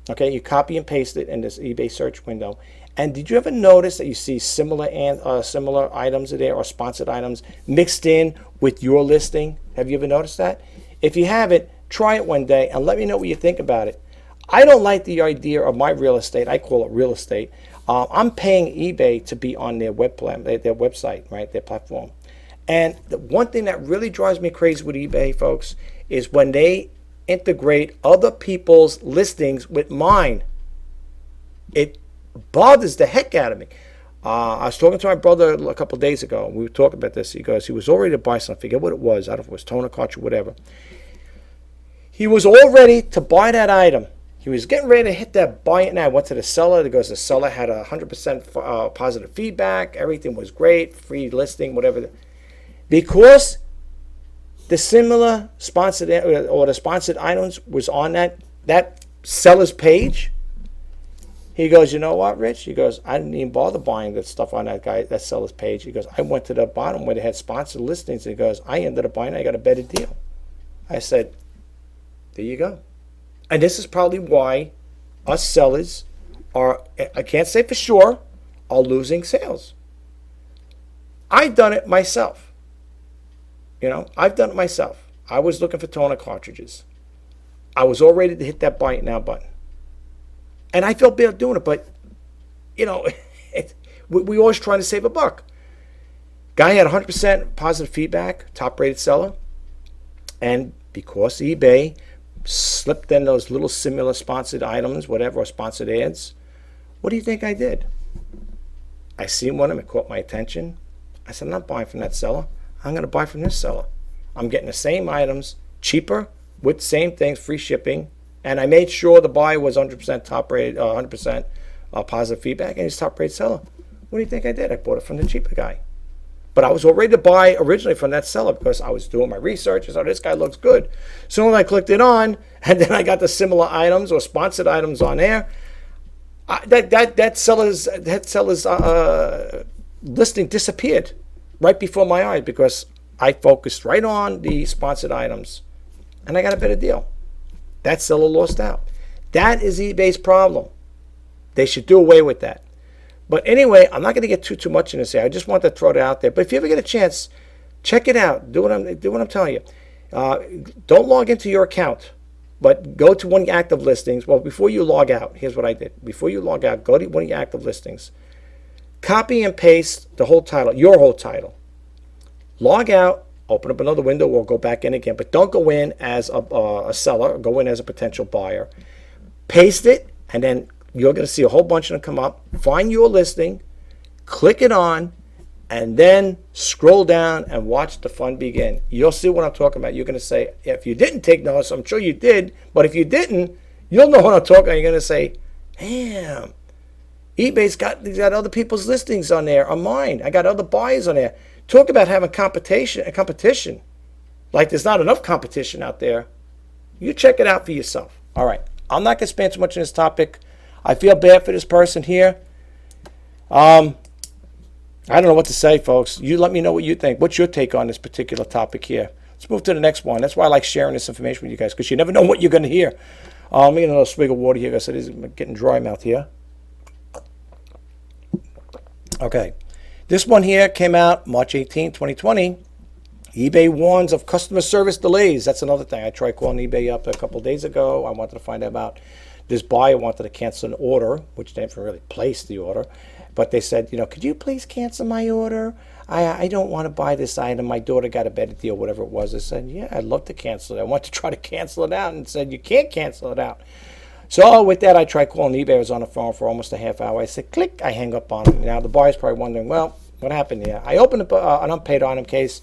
okay, you copy and paste it in this eBay search window. And did you ever notice that you see similar items there, or sponsored items mixed in with your listing? Have you ever noticed that? If you haven't, try it one day and let me know what you think about it. I don't like the idea of my real estate. I call it real estate. I'm paying eBay to be on their website, right, their platform. And the one thing that really drives me crazy with eBay, folks, is when they integrate other people's listings with mine. It bothers the heck out of me. I was talking to my brother a couple of days ago. We were talking about this. He goes, he was all ready to buy something. I forget what it was. I don't know if it was toner cartridge or whatever. He was all ready to buy that item. He was getting ready to hit that buy it now. I went to the seller. He goes, the seller had 100% positive feedback. Everything was great. Free listing, whatever. Because the similar sponsored or the sponsored items was on that seller's page, he goes, you know what, Rich? He goes, I didn't even bother buying that stuff on that seller's page. He goes, I went to the bottom where they had sponsored listings. He goes, I ended up buying it. I got a better deal. I said, there you go. And this is probably why us sellers are, I can't say for sure, are losing sales. I've done it myself. I've done it myself. I was looking for toner cartridges. I was all ready to hit that buy it now button. And I felt bad doing it, but, we always trying to save a buck. Guy had 100% positive feedback, top-rated seller. And because eBay slipped in those little similar sponsored items, whatever, or sponsored ads, what do you think I did? I seen one of them, it caught my attention. I said, I'm not buying from that seller. I'm going to buy from this seller. I'm getting the same items, cheaper, with same things, free shipping. And I made sure the buyer was 100% top rated, 100% positive feedback, and he's top rated seller. What do you think I did? I bought it from the cheaper guy. But I was all ready to buy originally from that seller because I was doing my research. I thought, this guy looks good. So I clicked it on, and then I got the similar items or sponsored items on there. That seller's listing disappeared right before my eyes because I focused right on the sponsored items, and I got a better deal. That seller lost out. That is eBay's problem. They should do away with that. But anyway, I'm not going to get too much in this here. I just want to throw it out there. But if you ever get a chance, check it out. Do what I'm telling you. Don't log into your account, but go to one of your active listings. Well, before you log out, here's what I did. Before you log out, go to one of your active listings. Copy and paste the whole title, your whole title. Log out. Open up another window or go back in again. But don't go in as a seller. Go in as a potential buyer. Paste it, and then you're going to see a whole bunch of them come up. Find your listing, click it on, and then scroll down and watch the fun begin. You'll see what I'm talking about. You're going to say, if you didn't take notice, I'm sure you did, but if you didn't, you'll know what I'm talking about. You're going to say, damn, eBay's got other people's listings on there, on mine. I got other buyers on there. Talk about having competition. Like there's not enough competition out there. You check it out for yourself. All right. I'm not going to spend too much on this topic. I feel bad for this person here. I don't know what to say, folks. You let me know what you think. What's your take on this particular topic here? Let's move to the next one. That's why I like sharing this information with you guys, because you never know what you're going to hear. Let me get another swig of water here, because it is getting dry mouth here. Okay. This one here came out March 18, 2020. eBay warns of customer service delays. That's another thing. I tried calling eBay up a couple of days ago. I wanted to find out about this buyer wanted to cancel an order, which they didn't really place the order. But they said, could you please cancel my order? I don't want to buy this item. My daughter got a better deal, whatever it was. I said, yeah, I'd love to cancel it. I want to try to cancel it out, and said, you can't cancel it out. So with that, I tried calling eBay. I was on the phone for almost a half hour. I said, click. I hang up on him. Now, the buyer's probably wondering, well, what happened here? I opened up an unpaid item case.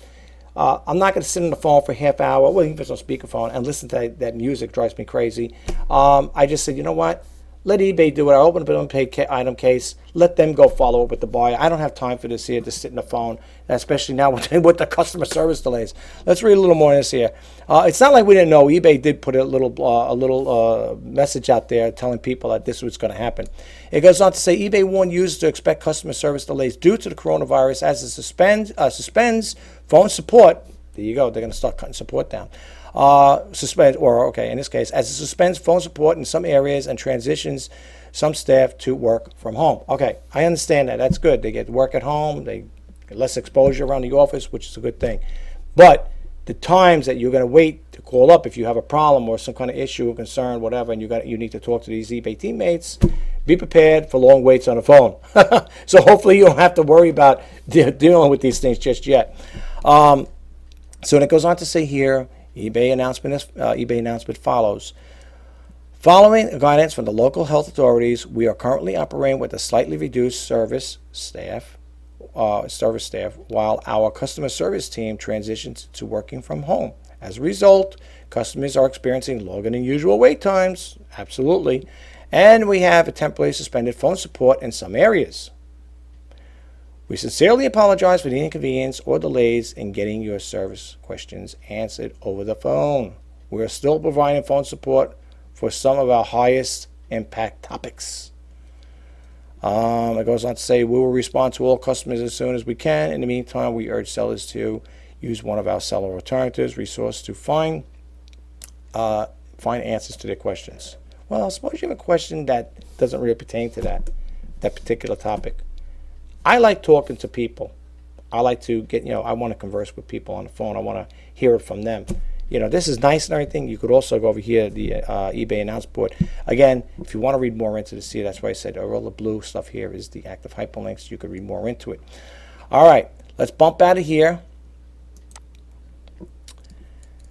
I'm not going to sit on the phone for a half hour, well, even if it's on speakerphone, and listen to that music. Drives me crazy. I just said, you know what? Let eBay do it. I opened up an unpaid item case. Let them go follow up with the buyer. I don't have time for this here to sit on the phone, especially now with the customer service delays. Let's read a little more in this here. It's not like we didn't know. eBay did put a little message out there telling people that this was going to happen. It goes on to say, eBay warned users to expect customer service delays due to the coronavirus as it suspends phone support. There you go. They're going to start cutting support down. In this case, as it suspends phone support in some areas and transitions some staff to work from home. Okay, I understand that. That's good. They get to work at home. They get less exposure around the office, which is a good thing. But the times that you're going to wait to call up if you have a problem or some kind of issue or concern, whatever, and you need to talk to these eBay teammates, be prepared for long waits on the phone. So hopefully you don't have to worry about dealing with these things just yet. So it goes on to say here, eBay announcement follows. Following guidance from the local health authorities, we are currently operating with a slightly reduced service staff, while our customer service team transitions to working from home. As a result, customers are experiencing longer than usual wait times, absolutely, and we have a temporarily suspended phone support in some areas. We sincerely apologize for the inconvenience or delays in getting your service questions answered over the phone. We are still providing phone support for some of our highest impact topics. It goes on to say, we will respond to all customers as soon as we can. In the meantime, we urge sellers to use one of our seller alternatives resource to find answers to their questions. Well, suppose you have a question that doesn't really pertain to that particular topic. I like talking to people. I like to I want to converse with people on the phone. I want to hear it from them. This is nice and everything. You could also go over here, the eBay announcement board. Again, if you want to read more into this here, that's why I said all the blue stuff here is the active hyperlinks. You could read more into it. All right, let's bump out of here.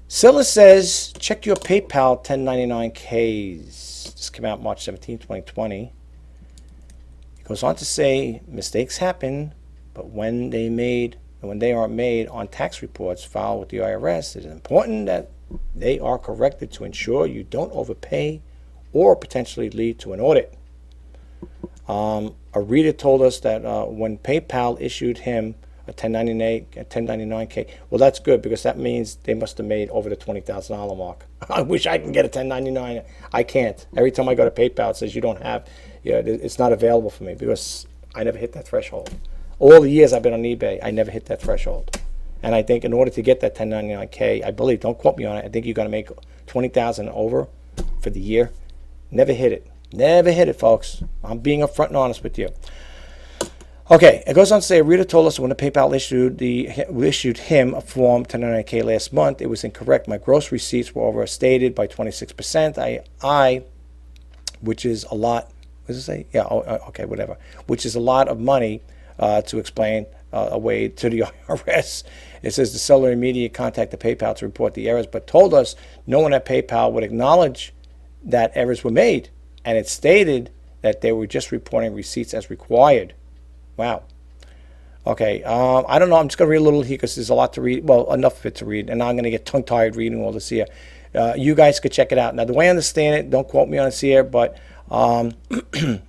Scylla says, check your PayPal 1099Ks. This came out March 17, 2020. It goes on to say, mistakes happen, but when they are made on tax reports filed with the IRS, it is important that they are corrected to ensure you don't overpay or potentially lead to an audit. A reader told us that when PayPal issued him a 1099K, well, that's good because that means they must have made over the $20,000 mark. I wish I can get a 1099. I can't. Every time I go to PayPal, it says you don't have, it's not available for me because I never hit that threshold. All the years I've been on eBay, I never hit that threshold. And I think in order to get that 1099K, I believe, don't quote me on it, I think you got to make $20,000 over for the year. Never hit it. Never hit it, folks. I'm being upfront and honest with you. Okay, it goes on to say, a reader told us when the PayPal issued him a Form 1099K last month, it was incorrect. My gross receipts were overstated by 26%. Which is a lot. What does it say? Yeah, okay, whatever. Which is a lot of money to explain away to the IRS. It says the seller immediately contacted PayPal to report the errors, but told us no one at PayPal would acknowledge that errors were made, and it stated that they were just reporting receipts as required. Wow. Okay, I don't know. I'm just going to read a little here because there's a lot to read. Well, enough of it to read, and I'm going to get tongue-tied reading all this here. You guys could check it out. Now, the way I understand it, don't quote me on this here, but the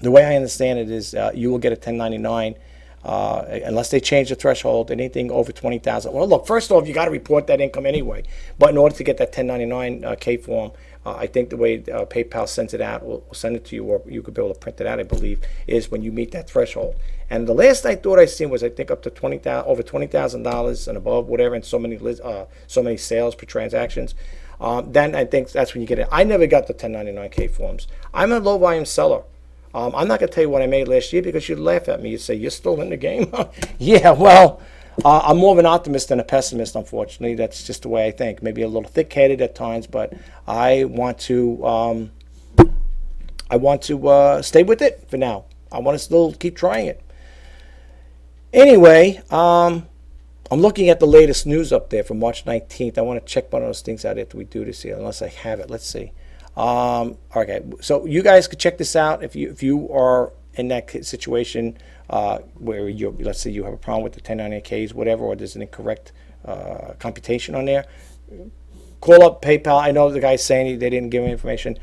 way I understand it is you will get a 1099 unless they change the threshold. Anything over 20,000. Well, look, first off, you got to report that income anyway. But in order to get that 1099K form, I think the way PayPal sends it out, will send it to you, or you could be able to print it out, I believe, is when you meet that threshold. And the last I thought I seen was I think up to over $20,000 and above, whatever, and so many sales per transactions. Then I think that's when you get it. I never got the 1099K forms. I'm a low volume seller. I'm not going to tell you what I made last year because you'd laugh at me. You'd say, you're still in the game? Yeah, well, I'm more of an optimist than a pessimist, unfortunately. That's just the way I think. Maybe a little thick-headed at times, but I want to stay with it for now. I want to still keep trying it. Anyway, I'm looking at the latest news up there from March 19th. I want to check one of those things out after we do this here, unless I have it. Let's see. Okay, so you guys could check this out if you are in that situation where let's say you have a problem with the 1099Ks, whatever, or there's an incorrect computation on there. Call up PayPal. I know the guy's saying they didn't give me information.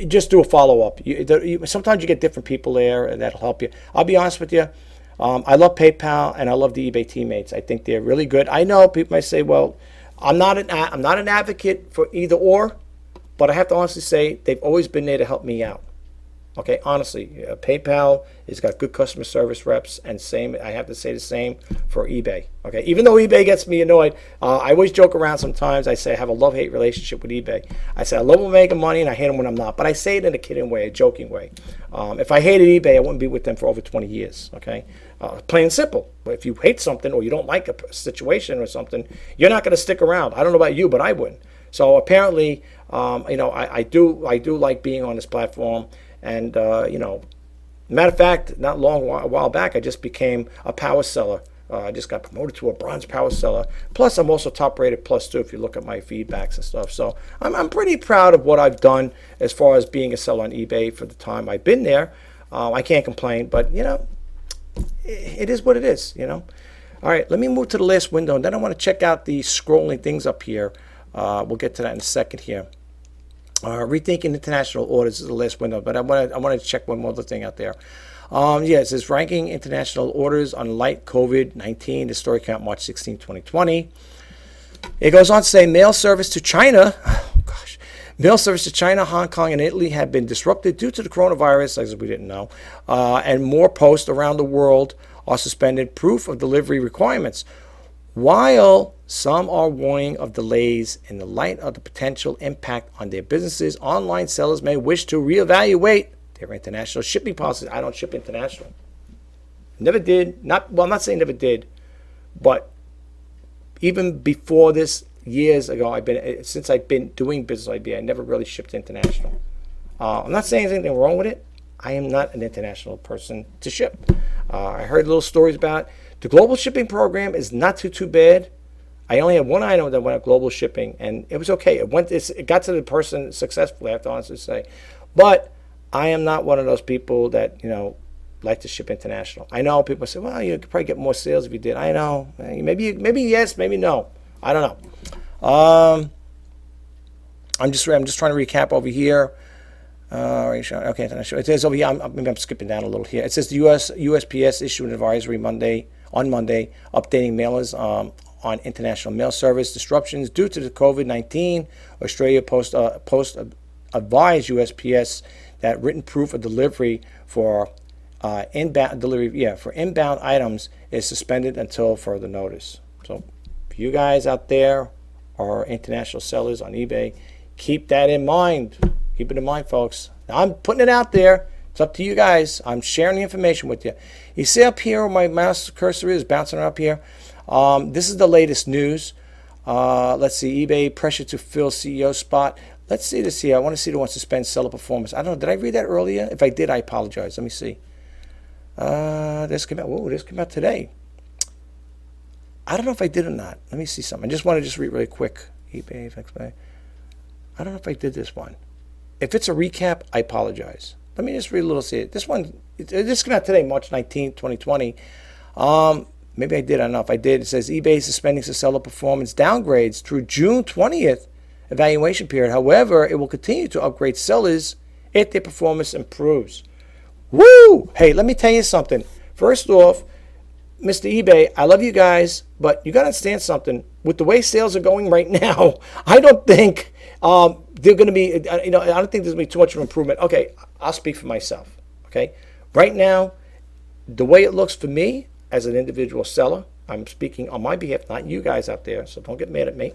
Just do a follow-up. Sometimes you get different people there, and that'll help you. I'll be honest with you. I love PayPal, and I love the eBay teammates. I think they're really good. I know people might say, well, I'm not an advocate for either or, but I have to honestly say they've always been there to help me out. Okay, honestly, PayPal has got good customer service reps, and I have to say the same for eBay. Okay, even though eBay gets me annoyed, I always joke around sometimes. I say I have a love-hate relationship with eBay. I say I love them making money, and I hate them when I'm not. But I say it in a kidding way, a joking way. If I hated eBay, I wouldn't be with them for over 20 years. Okay, plain and simple. But if you hate something or you don't like a situation or something, you're not going to stick around. I don't know about you, but I wouldn't. So apparently, I do like being on this platform. And, matter of fact, a while back, I just became a power seller I just got promoted to a bronze power seller. Plus, I'm also top rated plus 2 if you look at my feedbacks and stuff. So I'm pretty proud of what I've done as far as being a seller on eBay for the time I've been there. I can't complain, but it is what it is. All right, let me move to the last window, and then I want to check out the scrolling things up here. We'll get to that in a second here. Rethinking international orders is the last window, but I wanted to check one more other thing out there. It says ranking international orders on light COVID-19. The story count March 16, 2020. It goes on to say mail service to China. Oh, gosh. Mail service to China, Hong Kong, and Italy have been disrupted due to the coronavirus, as we didn't know, and more posts around the world are suspended proof of delivery requirements. While some are warning of delays in the light of the potential impact on their businesses, online sellers may wish to reevaluate their international shipping policies. I don't ship international. Never did. I'm not saying never did, but even before this, years ago, since I've been doing business like eBay, I never really shipped international. I'm not saying anything wrong with it. I am not an international person to ship. I heard little stories about the global shipping program is not too bad. I only had one item that went up global shipping, and it was okay. It got to the person successfully, I have to honestly say. But I am not one of those people that like to ship international. I know people say, well, you could probably get more sales if you did. I know. Maybe yes, maybe no. I don't know. I'm just trying to recap over here. Okay, it says over here. Maybe I'm skipping down a little here. It says the USPS issued an advisory on Monday, updating mailers on international mail service disruptions due to the COVID-19. Australia Post advised USPS that written proof of delivery for inbound items is suspended until further notice. So, if you guys out there are international sellers on eBay, keep that in mind. Keep it in mind, folks. Now, I'm putting it out there. It's up to you guys. I'm sharing the information with you. You see up here where my mouse cursor is bouncing up here? This is the latest news. Let's see. eBay pressure to fill CEO spot. Let's see this here. I want to see the one suspend seller performance. I don't know. Did I read that earlier? If I did, I apologize. Let me see. This came out. Whoa, this came out today. I don't know if I did or not. Let me see something. I just want to read really quick. eBay, I don't know if I did this one. If it's a recap, I apologize. Let me just read a little. See it. This one. This came out today, March 19th, 2020. Maybe I did. I don't know if I did. It says eBay suspending seller performance downgrades through June 20th evaluation period. However, it will continue to upgrade sellers if their performance improves. Woo! Hey, let me tell you something. First off, Mr. eBay, I love you guys, but you got to understand something. With the way sales are going right now, I don't think they're going to be, I don't think there's going to be too much of an improvement. Okay, I'll speak for myself. Okay, right now, the way it looks for me as an individual seller, I'm speaking on my behalf, not you guys out there, so don't get mad at me.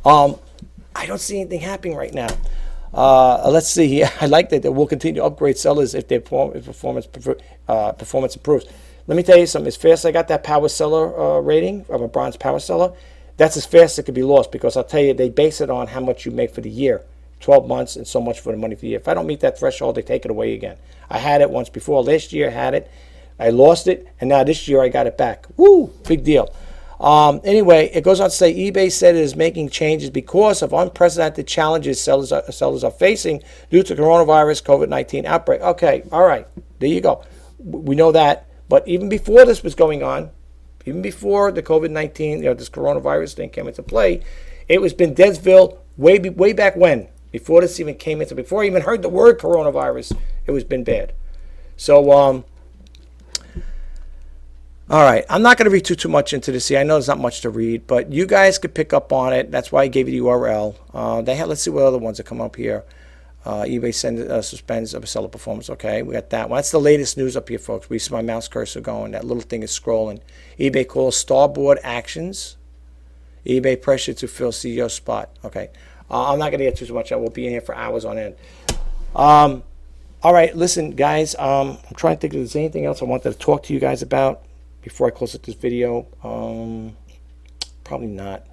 I don't see anything happening right now. Let's see here. I like that we'll continue to upgrade sellers if their performance improves. Let me tell you something. As fast as I got that power seller rating of a bronze power seller, that's as fast as it could be lost, because I'll tell you, they base it on how much you make for the year. 12 months and so much for the money for the year. If I don't meet that threshold, they take it away again. I had it once before. Last year I had it. I lost it, and now this year I got it back. Woo! Big deal. Anyway, it goes on to say eBay said it is making changes because of unprecedented challenges sellers are facing due to coronavirus COVID-19 outbreak. Okay, all right. There you go. We know that. But even before this was going on, even before the COVID-19, this coronavirus thing came into play, it was been Deadsville way back when. Before this even came into, before I even heard the word coronavirus, it was been bad. So, all right, I'm not going to read too much into this here. I know there's not much to read, but you guys could pick up on it. That's why I gave you the URL. Let's see what other ones that come up here. eBay suspends of seller performance. Okay, we got that one. That's the latest news up here, folks. We see my mouse cursor going. That little thing is scrolling. eBay calls starboard actions. eBay pressure to fill CEO spot. Okay, I'm not going to get too much. I will be in here for hours on end. All right, listen, guys. I'm trying to think if there's anything else I wanted to talk to you guys about before I close up this video. Probably not.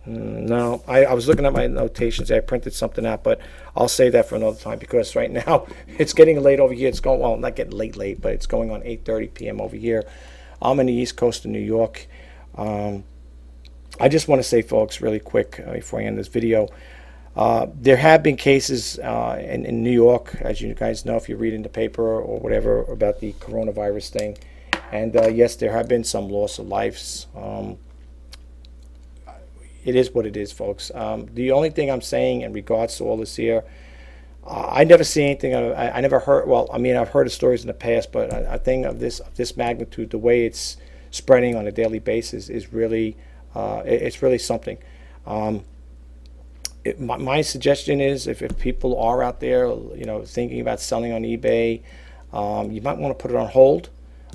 No, I was looking at my notations. I printed something out, but I'll save that for another time, because right now it's getting late over here. It's going, well, not getting late, but it's going on 8:30 p.m. over here. I'm on the East Coast of New York. I just want to say, folks, really quick before I end this video, there have been cases in New York, as you guys know, if you read in the paper or whatever, about the coronavirus thing. And yes, there have been some loss of lives. It is what it is, folks. The only thing I'm saying in regards to all this here, I never see anything. I never heard. Well, I mean, I've heard of stories in the past, but a thing of this magnitude, the way it's spreading on a daily basis, is really it's really something. My suggestion is, if people are out there, thinking about selling on eBay, you might want to put it on hold.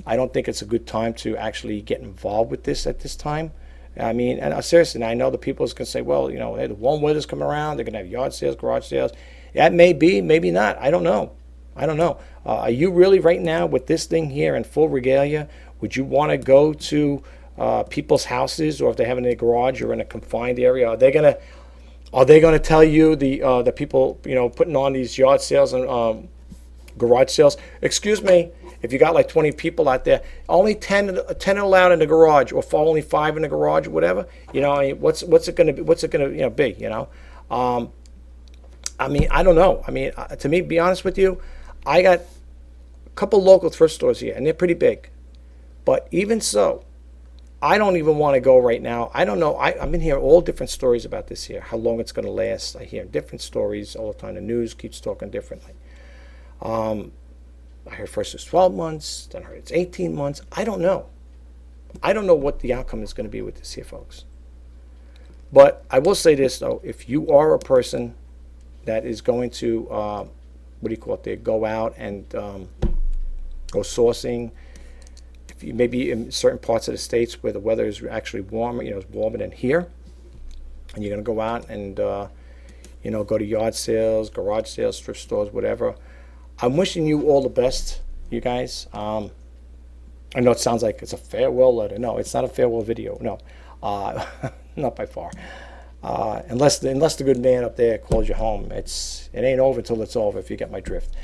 I don't think it's a good time to actually get involved with this at this time. I mean, and seriously, I know the people is going to say, well, the warm weather's coming around. They're going to have yard sales, garage sales. That may be, maybe not. I don't know. Are you really right now with this thing here in full regalia? Would you want to go to people's houses, or if they have it in their garage or in a confined area? Are they gonna tell you, the people putting on these yard sales and garage sales? Excuse me, if you got like 20 people out there, only 10 allowed in the garage, or only 5 in the garage, or whatever. What's it gonna be? What's it gonna be? I mean, I don't know. I mean, to me, be honest with you, I got a couple local thrift stores here, and they're pretty big. But even so, I don't even want to go right now. I don't know. I've been hearing all different stories about this here, how long it's going to last. I hear different stories all the time. The news keeps talking differently. I heard first it's 12 months, then I heard it's 18 months. I don't know. I don't know what the outcome is going to be with this here, folks. But I will say this, though. If you are a person that is going to, go out and go sourcing, if you maybe in certain parts of the states where the weather is actually warmer, it's warmer than here, and you're going to go out and, go to yard sales, garage sales, thrift stores, whatever. I'm wishing you all the best, you guys. I know it sounds like it's a farewell letter. No, it's not a farewell video. No, not by far. Unless the good man up there calls you home, it ain't over until it's over, if you get my drift.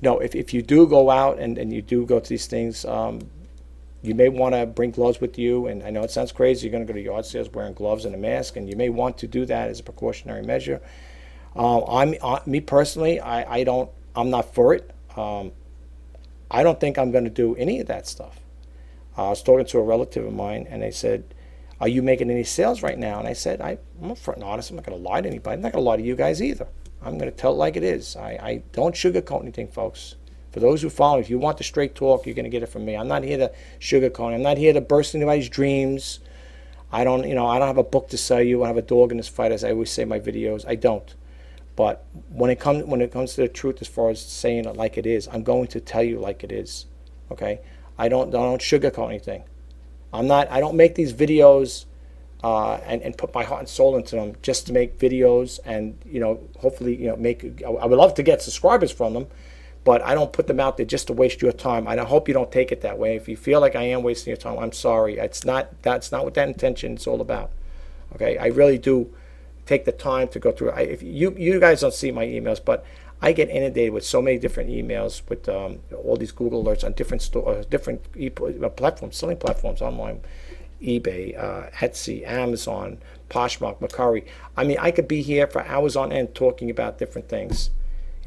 No, if you do go out and you do go to these things, you may want to bring gloves with you. And I know it sounds crazy, you're going to go to yard sales wearing gloves and a mask, and you may want to do that as a precautionary measure. Me personally, I'm not for it. I don't think I'm going to do any of that stuff. I was talking to a relative of mine, and they said, are you making any sales right now? And I said, I'm upfront and honest. I'm not going to lie to anybody. I'm not going to lie to you guys either. I'm going to tell it like it is. I don't sugarcoat anything, folks. For those who follow, if you want the straight talk, you're going to get it from me. I'm not here to sugarcoat. I'm not here to burst anybody's dreams. I don't have a book to sell you. I don't have a dog in this fight, as I always say in my videos. I don't. But when it comes to the truth, as far as saying it like it is, I'm going to tell you like it is. Okay? I don't sugarcoat anything. I don't make these videos and put my heart and soul into them just to make videos and hopefully I would love to get subscribers from them, but I don't put them out there just to waste your time. I hope you don't take it that way. If you feel like I am wasting your time, I'm sorry. That's not what that intention is all about. Okay, I really do take the time to go through. If you guys don't see my emails, but I get inundated with so many different emails with all these Google alerts on different platforms, selling platforms online, eBay, Etsy, Amazon, Poshmark, Mercari. I mean, I could be here for hours on end talking about different things.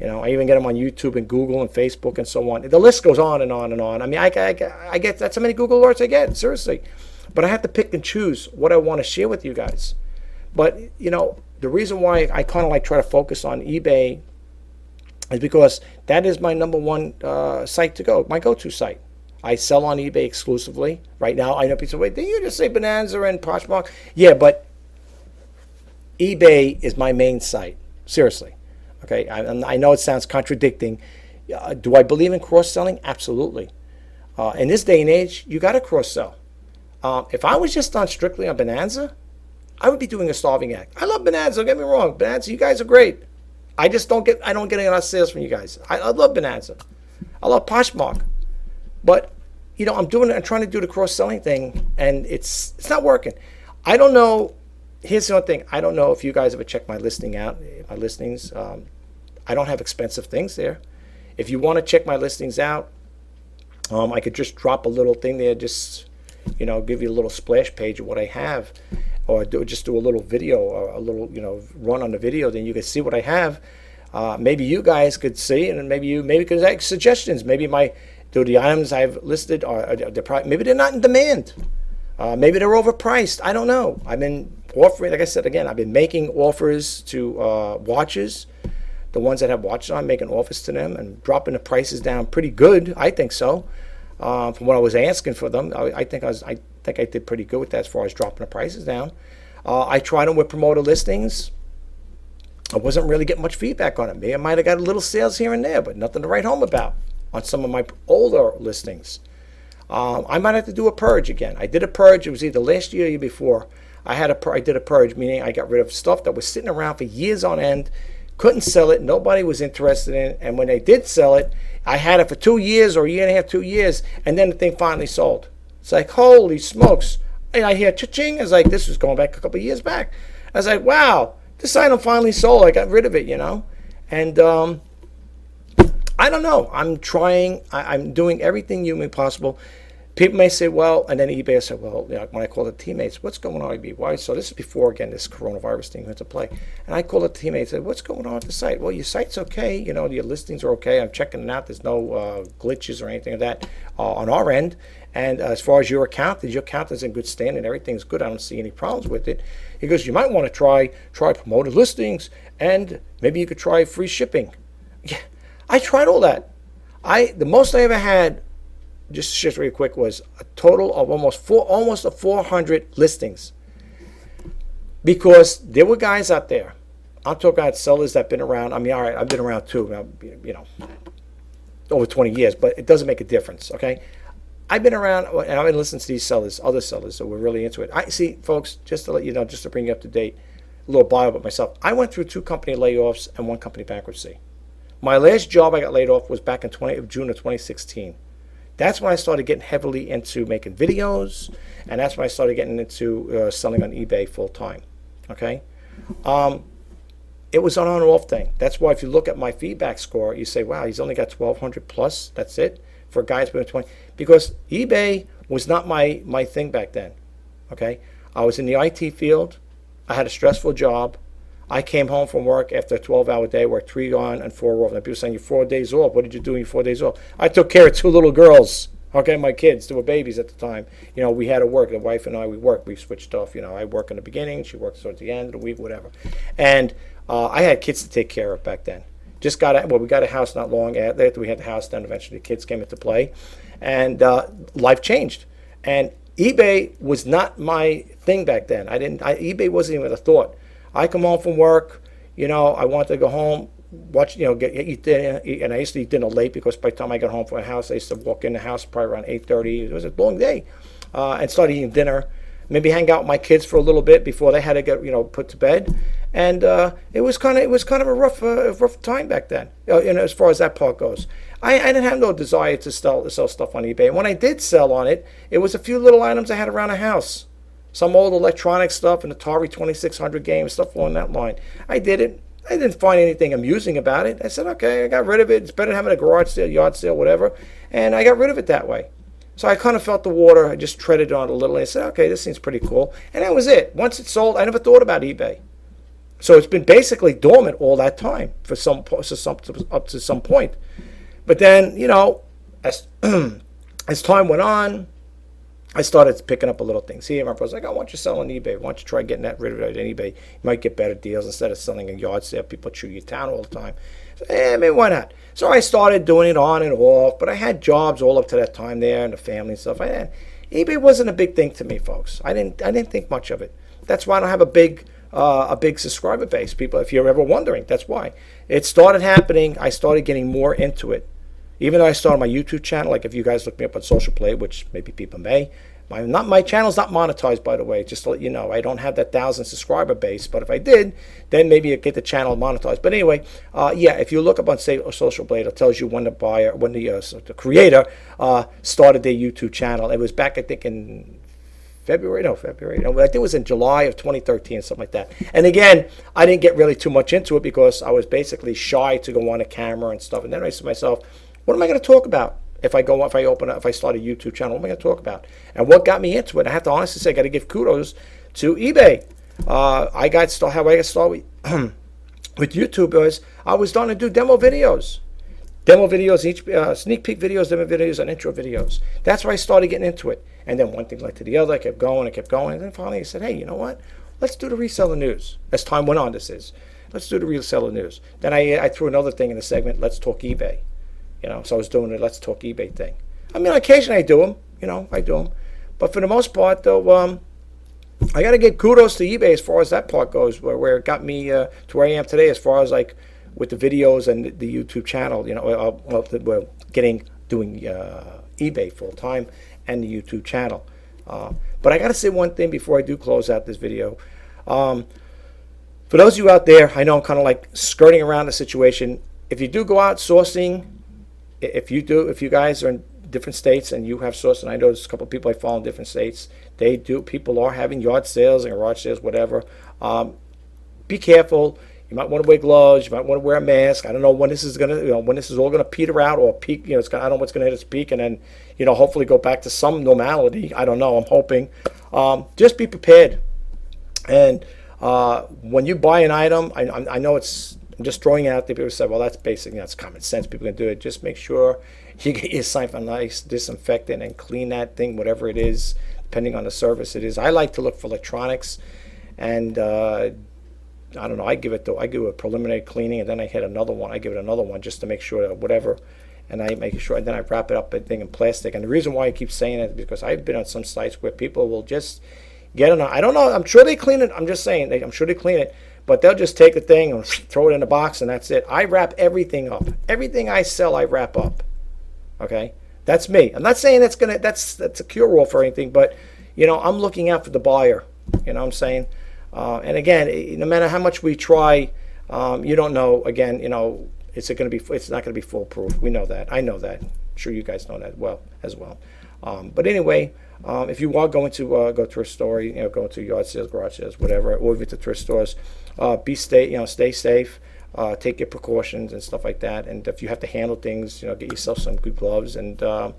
I even get them on YouTube and Google and Facebook and so on. The list goes on and on and on. I mean, I get that's how many Google alerts I get, seriously. But I have to pick and choose what I want to share with you guys. But the reason why I kind of try to focus on eBay is because that is my number one site to go, my go-to site. I sell on eBay exclusively. Right now, I know people say, wait, didn't you just say Bonanza and Poshmark? Yeah, but eBay is my main site. Seriously. Okay, I know it sounds contradicting. Do I believe in cross-selling? Absolutely. In this day and age, you got to cross-sell. If I was just strictly on Bonanza, I would be doing a starving act. I love Bonanza, don't get me wrong. Bonanza, you guys are great. I don't get enough sales from you guys. I love Bonanza. I love Poshmark. But, I'm trying to do the cross-selling thing, and it's not working. I don't know. Here's the other thing. I don't know if you guys ever checked my listing out, my listings. I don't have expensive things there. If you want to check my listings out, I could just drop a little thing there, just give you a little splash page of what I have, or just do a little video, or a little run on the video. Then you can see what I have. Maybe you guys could see, and maybe could make suggestions. Maybe the items I've listed maybe they're not in demand. Maybe they're overpriced. I don't know. I've been offering, like I said again, I've been making offers to watches. The ones that have watches on, making offers to them and dropping the prices down pretty good. I think so. From what I was asking for them, I think I did pretty good with that as far as dropping the prices down. I tried them with promoter listings. I wasn't really getting much feedback on it. Maybe I might have got a little sales here and there, but nothing to write home about on some of my older listings. I might have to do a purge again. I did a purge. It was either last year or year before. I did a purge, meaning I got rid of stuff that was sitting around for years on end. Couldn't sell it. Nobody was interested in it. And when they did sell it, I had it for 2 years or a year and a half, 2 years, and then the thing finally sold. It's like, holy smokes. And I hear cha-ching. I was like, this was going back a couple of years back. I was like, wow, this item finally sold. I got rid of it, And I don't know. I'm trying. I'm doing everything humanly possible. People may say, well, and then eBay said, well, when I call the teammates, what's going on, eBay? Why? So this is before, again, this coronavirus thing went to play. And I called the teammates and said, what's going on with the site? Well, your site's okay. Your listings are okay. I'm checking it out. There's no glitches or anything of that on our end. And as far as your account is in good standing. Everything's good. I don't see any problems with it. He goes, you might want to try promoted listings, and maybe you could try free shipping. Yeah, I tried all that. The most I ever had, just real quick, was a total of almost 400 listings, because there were guys out there. I'm talking about sellers that've been around. I mean, all right, I've been around too, over 20 years, but it doesn't make a difference. Okay, I've been around, and I've been listening to these sellers, other sellers that were really into it. I see, folks, just to let you know, just to bring you up to date, a little bio about myself. I went through 2 company layoffs and 1 company bankruptcy. My last job I got laid off was back in June of 2016. That's when I started getting heavily into making videos, and that's when I started getting into selling on eBay full time. Okay, it was an on-off thing. That's why if you look at my feedback score, you say, "Wow, he's only got 1,200 plus. That's it for a guy who's been 20." Because eBay was not my thing back then. Okay, I was in the IT field. I had a stressful job. I came home from work after a 12-hour day, worked 3 on and 4 off. And people saying, you're 4 days off. What did you do in your 4 days off? I took care of 2 little girls. Okay, my kids, they were babies at the time. We had to work. The wife and I, we worked. We switched off. I work in the beginning. She works towards the end of the week, whatever. And I had kids to take care of back then. We got a house not long after we had the house. Then eventually the kids came into play. And life changed. And eBay was not my thing back then. eBay wasn't even a thought. I come home from work, I wanted to go home, watch, eat dinner, and I used to eat dinner late because by the time I got home from the house, I used to walk in the house probably around 8:30. It was a long day, and start eating dinner. Maybe hang out with my kids for a little bit before they had to get put to bed, and it was kind of a rough time back then. As far as that part goes, I didn't have no desire to sell stuff on eBay. And when I did sell on it, it was a few little items I had around the house. Some old electronic stuff, an Atari 2600 game, stuff along that line. I did it. I didn't find anything amusing about it. I said, okay, I got rid of it. It's better than having a garage sale, yard sale, whatever. And I got rid of it that way. So I kind of felt the water. I just treaded on it a little. And I said, okay, this seems pretty cool. And that was it. Once it sold, I never thought about eBay. So it's been basically dormant all that time up to some point. But then, as time went on, I started picking up a little things here. My brother's like, I want you to sell on eBay. Why don't you try getting rid of it on eBay? You might get better deals instead of selling a yard sale. People chew you down all the time. So, maybe why not? So I started doing it on and off, but I had jobs all up to that time there and the family and stuff. eBay wasn't a big thing to me, folks. I didn't think much of it. That's why I don't have a big subscriber base. People, if you're ever wondering, that's why. It started happening. I started getting more into it. Even though I started my YouTube channel, like if you guys look me up on Social Play, which maybe people may, my channel's not monetized, by the way, just to let you know. I don't have that 1,000 subscriber base, but if I did, then maybe I'd get the channel monetized. But anyway, if you look up on Social Blade, it tells you when the creator started their YouTube channel. It was back, I think, in February. I think it was in July of 2013, something like that. And again, I didn't get really too much into it because I was basically shy to go on a camera and stuff. And then I said to myself, what am I going to talk about? If I start a YouTube channel, what am I going to talk about? And what got me into it? I have to honestly say, I got to give kudos to eBay. How I got started with, with YouTube was I was starting to do demo videos, sneak peek videos, demo videos, and intro videos. That's where I started getting into it. And then one thing led to the other. I kept going, and then finally I said, hey, you know what? Let's do the reseller news. As time went on, let's do the reseller news. Then I threw another thing in the segment, let's talk eBay. So I was doing the let's talk eBay thing. I mean, occasionally I do them, But for the most part, though, I got to give kudos to eBay as far as that part goes, where it got me to where I am today, as far as like with the videos and the YouTube channel. Doing eBay full time and the YouTube channel. But I got to say one thing before I do close out this video. For those of you out there, I know I'm kind of like skirting around the situation. If you do go out sourcing, if you guys are in different states and you have sourced, and I know there's a couple of people I follow in different states, people are having yard sales and garage sales, whatever. Be careful. You might want to wear gloves. You might want to wear a mask. I don't know when this is when this is all gonna peter out or peak. I don't know what's gonna hit its peak, and then hopefully go back to some normality. I don't know. I'm hoping. Just be prepared. And when you buy an item, I know I'm just throwing it out there. People say, well, that's basic. That's common sense. People can do it. Just make sure you get yourself a nice disinfectant and clean that thing, whatever it is, depending on the service it is. I like to look for electronics, and I don't know. I give it a preliminary cleaning, and then I hit another one. I give it another one just to make sure that whatever, and I make sure, and then I wrap it up in plastic. And the reason why I keep saying it is because I've been on some sites where people will just get on. I don't know. I'm sure they clean it. I'm just saying. I'm sure they clean it. But they'll just take the thing and throw it in a box, and that's it. I wrap everything up. Everything I sell, I wrap up. Okay, that's me. I'm not saying that's a cure-all for anything, but I'm looking out for the buyer. You know what I'm saying? And again, no matter how much we try, you don't know. Again, it's not going to be foolproof. We know that. I know that. I'm sure you guys know that as well. But anyway. If you are going to go to a store, go to yard sales, garage sales, whatever, or even to thrift stores, stay safe, take your precautions and stuff like that. And if you have to handle things, get yourself some good gloves and a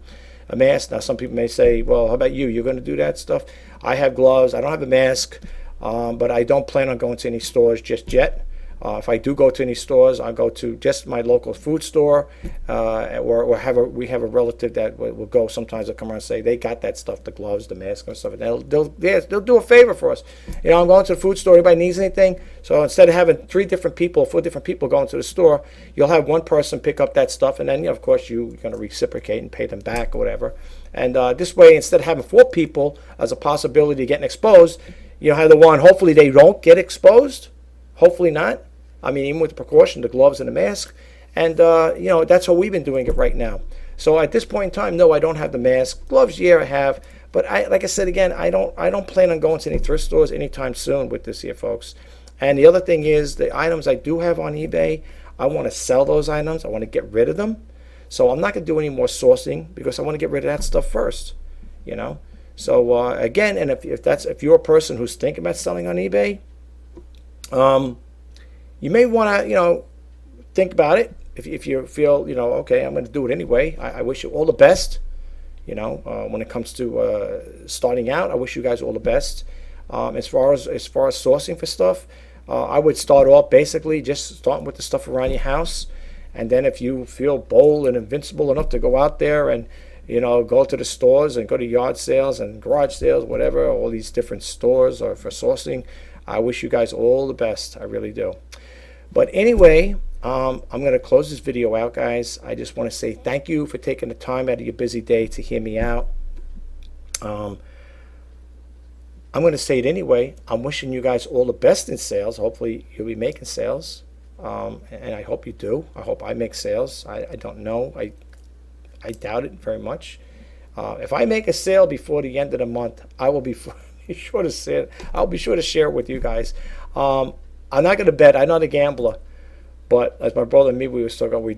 mask. Now, some people may say, well, how about you? You're going to do that stuff? I have gloves. I don't have a mask, but I don't plan on going to any stores just yet. If I do go to any stores, I'll go to just my local food store, or we have a relative that will go. Sometimes they'll come around and say they got that stuff, the gloves, the mask, and stuff. And they'll do a favor for us. I'm going to the food store. Anybody needs anything? So instead of having 4 different people going to the store, you'll have one person pick up that stuff, and then of course you're going to reciprocate and pay them back or whatever. And this way, instead of having 4 people as a possibility of getting exposed, you have the one. Hopefully they don't get exposed. Hopefully not. I mean, even with the precaution, the gloves and the mask. And, that's how we've been doing it right now. So at this point in time, no, I don't have the mask. Gloves, yeah, I have. But like I said again, I don't plan on going to any thrift stores anytime soon with this here, folks. And the other thing is, the items I do have on eBay, I want to sell those items. I want to get rid of them. So I'm not going to do any more sourcing because I want to get rid of that stuff first, So again, and if you're a person who's thinking about selling on eBay, you may want to, think about it. If you feel, okay, I'm going to do it anyway. I wish you all the best. When it comes to starting out, I wish you guys all the best. As far as sourcing for stuff, I would start off basically just starting with the stuff around your house, and then if you feel bold and invincible enough to go out there and go to the stores and go to yard sales and garage sales, whatever, all these different stores or for sourcing, I wish you guys all the best. I really do. But anyway, I'm going to close this video out, guys. I just want to say thank you for taking the time out of your busy day to hear me out. I'm going to say it anyway. I'm wishing you guys all the best in sales. Hopefully you'll be making sales, and I hope you do. I hope I make sales. I don't know. I doubt it very much. If I make a sale before the end of the month, I will be sure to say it. I'll be sure to share it with you guys. I'm not going to bet. I'm not a gambler. But as my brother and me, we talk around, we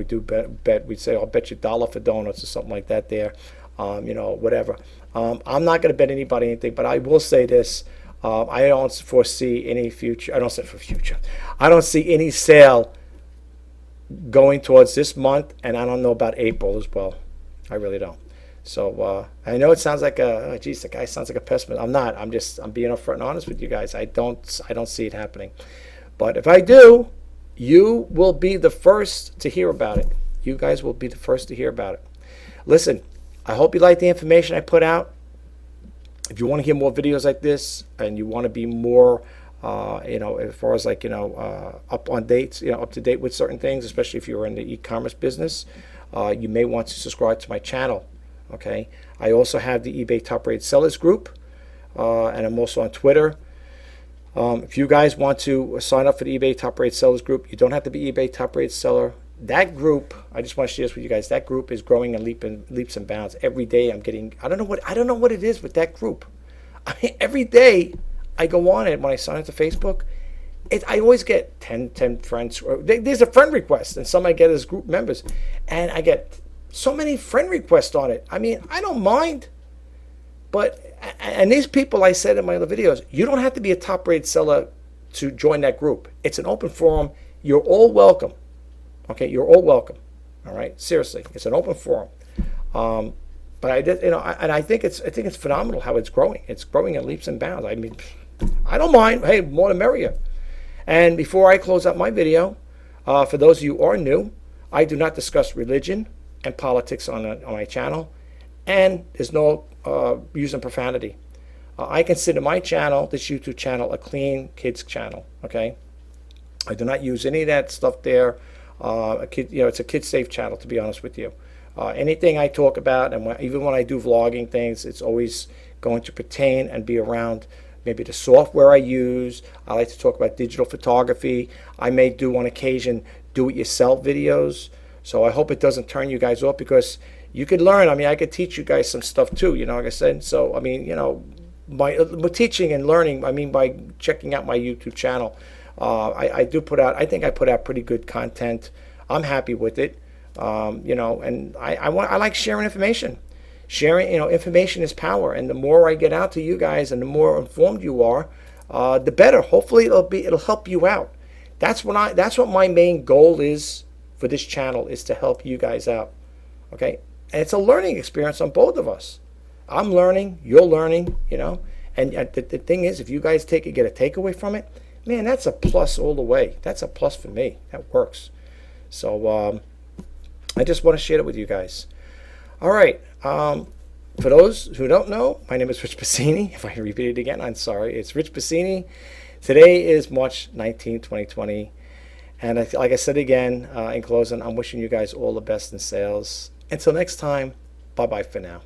do bet. We'd say, I'll bet you $1 for donuts or something like that there, whatever. I'm not going to bet anybody anything, but I will say this. I don't foresee any future. I don't see any sale going towards this month, and I don't know about April as well. I really don't. So I know it sounds like geez, the guy sounds like a pessimist. I'm not. I'm being upfront and honest with you guys. I don't see it happening. But if I do, you will be the first to hear about it. You guys will be the first to hear about it. Listen, I hope you like the information I put out. If you want to hear more videos like this, and you want to be more, as far as like, up on dates, up to date with certain things, especially if you're in the e-commerce business, you may want to subscribe to my channel. Okay. I also have the eBay Top Rated Sellers group, and I'm also on Twitter. If you guys want to sign up for the eBay Top Rated Sellers group, you don't have to be eBay Top Rated Seller. That group, I just want to share this with you guys. That group is growing in leaps and bounds. Every day I'm getting, I don't know what it is with that group. I mean, every day I go on it when I sign up to Facebook, I always get 10 friends. There's a friend request, and some I get as group members, and I get so many friend requests on it. I mean, I don't mind, and these people, I said in my other videos, you don't have to be a top-rated seller to join that group. It's an open forum. You're all welcome. Okay, you're all welcome. All right, seriously, it's an open forum. But I did, and I think it's phenomenal how it's growing. It's growing in leaps and bounds. I mean, I don't mind. Hey, more the merrier. And before I close out my video, for those of you who are new, I do not discuss religion and politics on my channel, and there's no using profanity. I consider my channel, this YouTube channel, a clean kids channel. Okay, I do not use any of that stuff there. It's a kid-safe channel, to be honest with you. Anything I talk about, and even when I do vlogging things, it's always going to pertain and be around maybe the software I use. I like to talk about digital photography. I may do on occasion do-it-yourself videos. So I hope it doesn't turn you guys off, because you could learn. I mean, I could teach you guys some stuff too, like I said. So, I mean, my teaching and learning, I mean, by checking out my YouTube channel. I think I put out pretty good content. I'm happy with it. And I like sharing information. Sharing, information is power. And the more I get out to you guys and the more informed you are, the better. Hopefully it'll help you out. That's what my main goal is for this channel, is to help you guys out. Okay? And it's a learning experience on both of us. I'm learning, you're learning, and the thing is, if you guys get a takeaway from it, man, that's a plus all the way. That's a plus for me. That works. So I just want to share it with you guys. All right. For those who don't know, my name is Rich Pasini. If I repeat it again, I'm sorry. It's Rich Pasini. Today is March 19, 2020. And like I said again, in closing, I'm wishing you guys all the best in sales. Until next time, bye-bye for now.